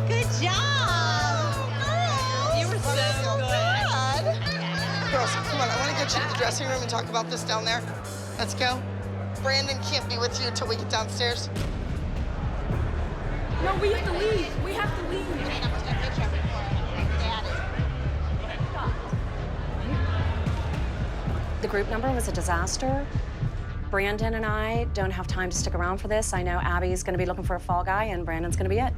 Good job! You were so good. Girls, come on, I want to get you to the dressing room and talk about this down there. Let's go. Brandon can't be with you until we get downstairs. No, we have to leave. We have to leave. The group number was a disaster. Brandon and I don't have time to stick around for this. I know Abby's gonna be looking for a fall guy and Brandon's gonna be it.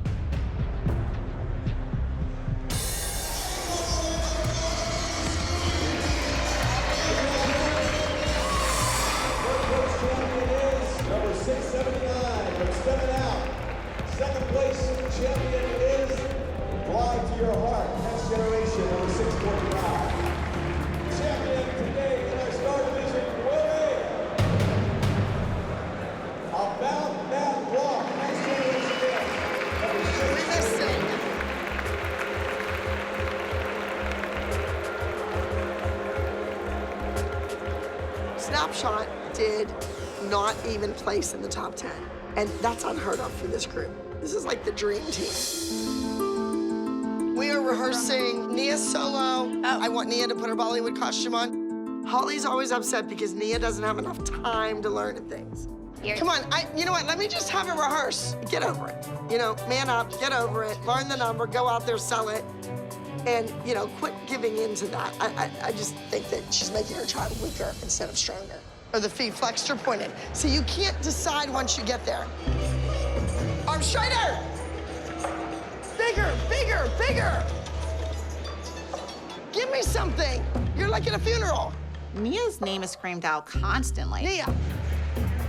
Number 679 from Stepping Out. Second place champion is Fly to Your Heart, Next Generation, number 645. Champion today in our Star Division will be About That Walk, Next Generation, number 645. Snapshot did not even place in the top 10. And that's unheard of for this group. This is like the dream team. We are rehearsing Nia's solo. I want Nia to put her Bollywood costume on. Holly's always upset because Nia doesn't have enough time to learn things. Come on, you know what? Let me just have it rehearse. Get over it. You know, man up, get over it, learn the number, go out there, sell it. And, you know, quit giving in to that. I just think that she's making her child weaker instead of stronger. Or the feet flexed or pointed. So you can't decide once you get there. Arms straighter! Bigger, bigger, bigger! Give me something. You're like at a funeral. Nia's name is screamed out constantly. Nia.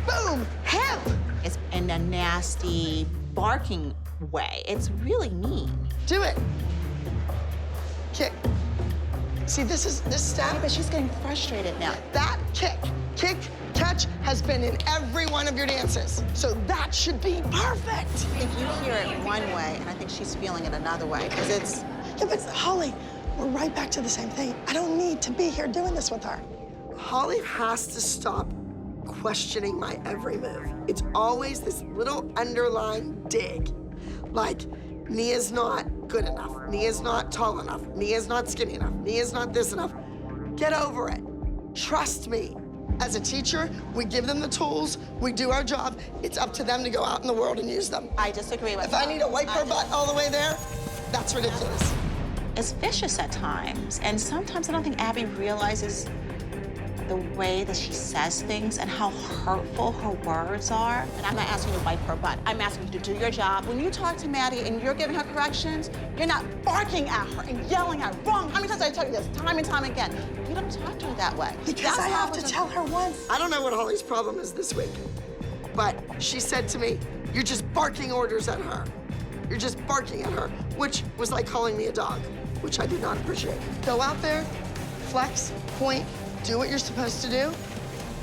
Boom, hip! It's in a nasty, barking way. It's really mean. Do it. Kick. See, this step. But she's getting frustrated now. That kick, catch has been in every one of your dances. So that should be perfect. I think you hear it one way, and I think she's feeling it another way, because it's... Yeah, but Holly, we're right back to the same thing. I don't need to be here doing this with her. Holly has to stop questioning my every move. It's always this little underlying dig. Like, Nia's not good enough. Nia's not tall enough. Nia's not skinny enough. Nia's not this enough. Get over it. Trust me. As a teacher, we give them the tools, we do our job. It's up to them to go out in the world and use them. I disagree with If I need to wipe her butt all the way there, that's ridiculous. It's vicious at times, and sometimes I don't think Abby realizes the way that she says things and how hurtful her words are. And I'm not asking you to wipe her butt. I'm asking you to do your job. When you talk to Maddie and you're giving her corrections, you're not barking at her and yelling at her. Wrong. How many times did I tell you this? Time and time again. You don't talk to her that way. Because I have to tell her once. I don't know what Holly's problem is this week, but she said to me, "You're just barking orders at her. You're just barking at her," which was like calling me a dog, which I did not appreciate. Go out there, flex, point, do what you're supposed to do,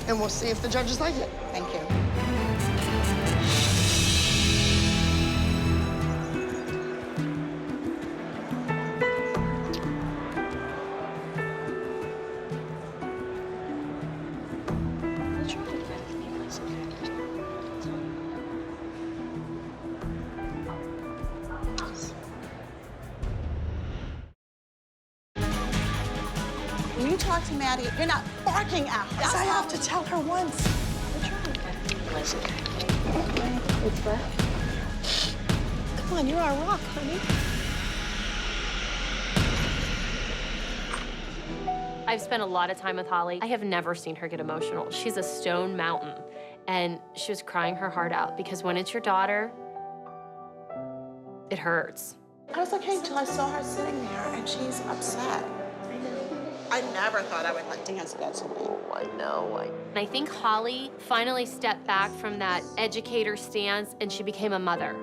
and we'll see if the judges like it. Thank you. When you talk to Maddie, you're not barking at her. Because I have to tell her once. It's left. Come on, you're our rock, honey. I've spent a lot of time with Holly. I have never seen her get emotional. She's a stone mountain. And she was crying her heart out because when it's your daughter, it hurts. I was okay until I saw her sitting there and she's upset. I never thought I would let dance get to me. I know. And I think Holly finally stepped back from that educator stance and she became a mother.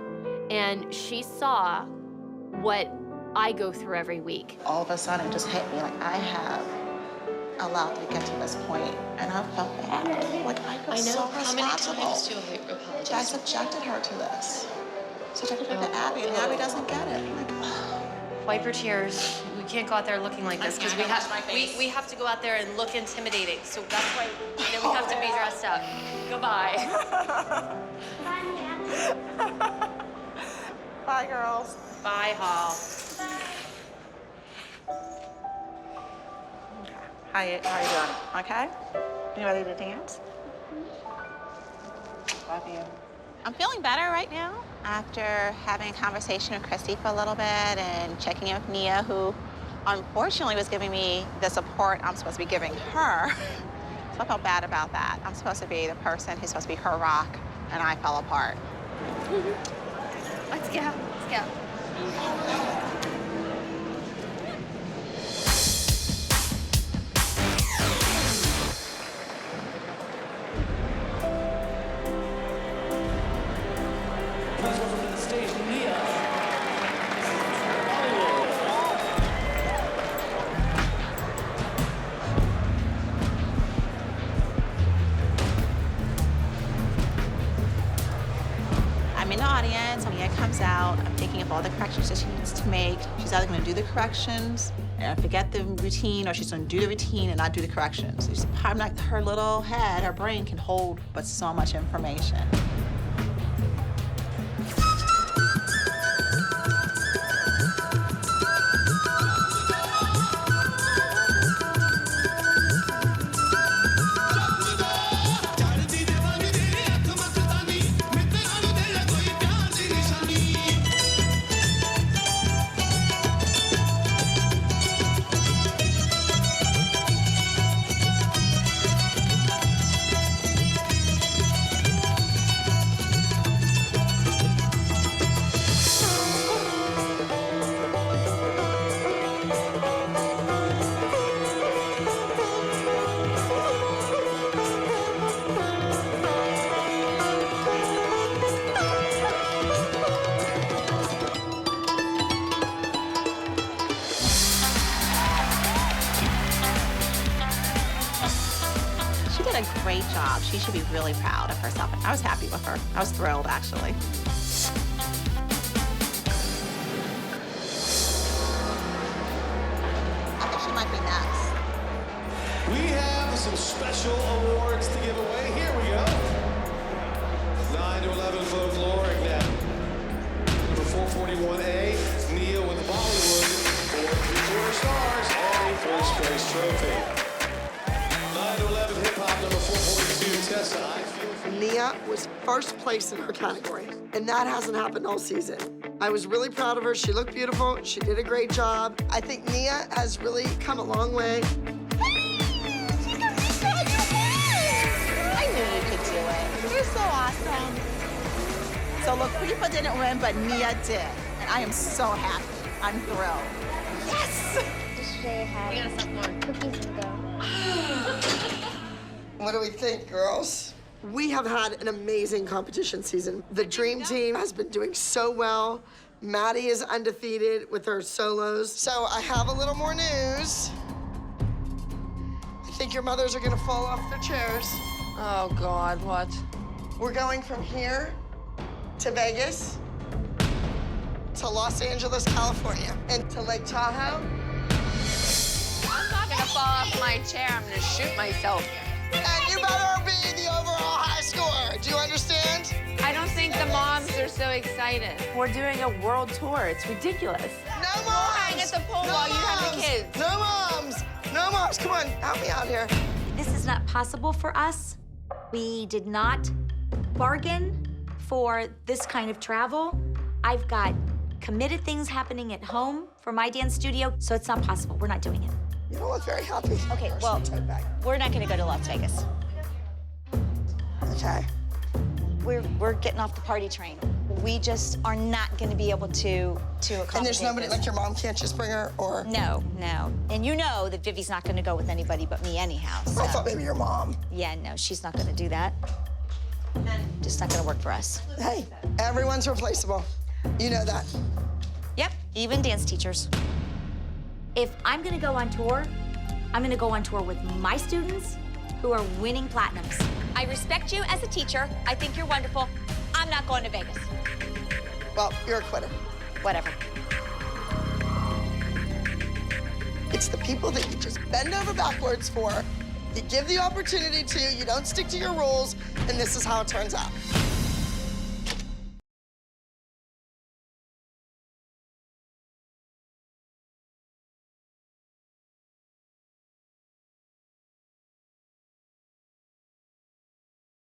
And she saw what I go through every week. All of a sudden, it just hit me like I have allowed to get to this point, and I felt bad. Like I feel so responsible. That I subjected her to this. Subjected her to Abby, and Abby doesn't get it. Like, Wipe your tears. We can't go out there looking like this because we have to go out there and look intimidating. So that's why we have to be dressed up. Goodbye. Bye, girls. Bye, Hall. How you doing? Okay? You ready to dance? Love you. I'm feeling better right now after having a conversation with Christy for a little bit and checking in with Nia, who unfortunately was giving me the support I'm supposed to be giving her. So I felt bad about that. I'm supposed to be the person who's supposed to be her rock, and I fell apart. Let's go. Let's go. Please welcome to the stage, Nia. I'm in the audience. Nia comes out. I'm thinking of all the corrections that she needs to make. She's either going to do the corrections and forget the routine, or she's going to do the routine and not do the corrections. I'm like, her little head, her brain can hold but so much information. She did a great job. She should be really proud of herself. I was happy with her. I was thrilled, actually. I think she might be next. We have some special awards to give away. Here we go. 9 to 11 folkloric now. Number 441A, Nia with Bollywood, 4 3/4 stars, and a first place trophy. 9 to 11 hip hop, number 442, Tessa. I feel for you. Nia was first place in her category, and that hasn't happened all season. I was really proud of her. She looked beautiful. She did a great job. I think Nia has really come a long way. I knew you could do it. You're so awesome. So Laquifa didn't win, but Nia did. And I am so happy. I'm thrilled. Yes! Yesterday I had cookies and dough. What do we think, girls? We have had an amazing competition season. The Dream Team has been doing so well. Maddie is undefeated with her solos. So I have a little more news. think your mothers are gonna fall off their chairs. Oh, God, what? We're going from here to Vegas, to Los Angeles, California, and to Lake Tahoe. I'm not gonna fall off my chair. I'm gonna shoot myself. And you better be the overall high scorer. Do you understand? I don't think the moms are so excited. We're doing a world tour. It's ridiculous. No moms! We'll hang at the pool while you have the kids. No moms! No moms, come on, help me out here. This is not possible for us. We did not bargain for this kind of travel. I've got committed things happening at home for my dance studio, so it's not possible. We're not doing it. You don't look very happy. Okay, well, we're not gonna go to Las Vegas. Okay. We're getting off the party train. We just are not gonna be able to accommodate And there's nobody, this. like your mom can't just bring her, or? No. And you know that Vivi's not gonna go with anybody but me anyhow, so. I thought maybe your mom. Yeah, no, she's not gonna do that. Just not gonna work for us. Hey, everyone's replaceable. You know that. Yep, even dance teachers. If I'm gonna go on tour, I'm gonna go on tour with my students who are winning platinums. I respect you as a teacher. I think you're wonderful. I'm not going to Vegas. Well, you're a quitter. Whatever. It's the people that you just bend over backwards for, you give the opportunity to, you don't stick to your rules, and this is how it turns out.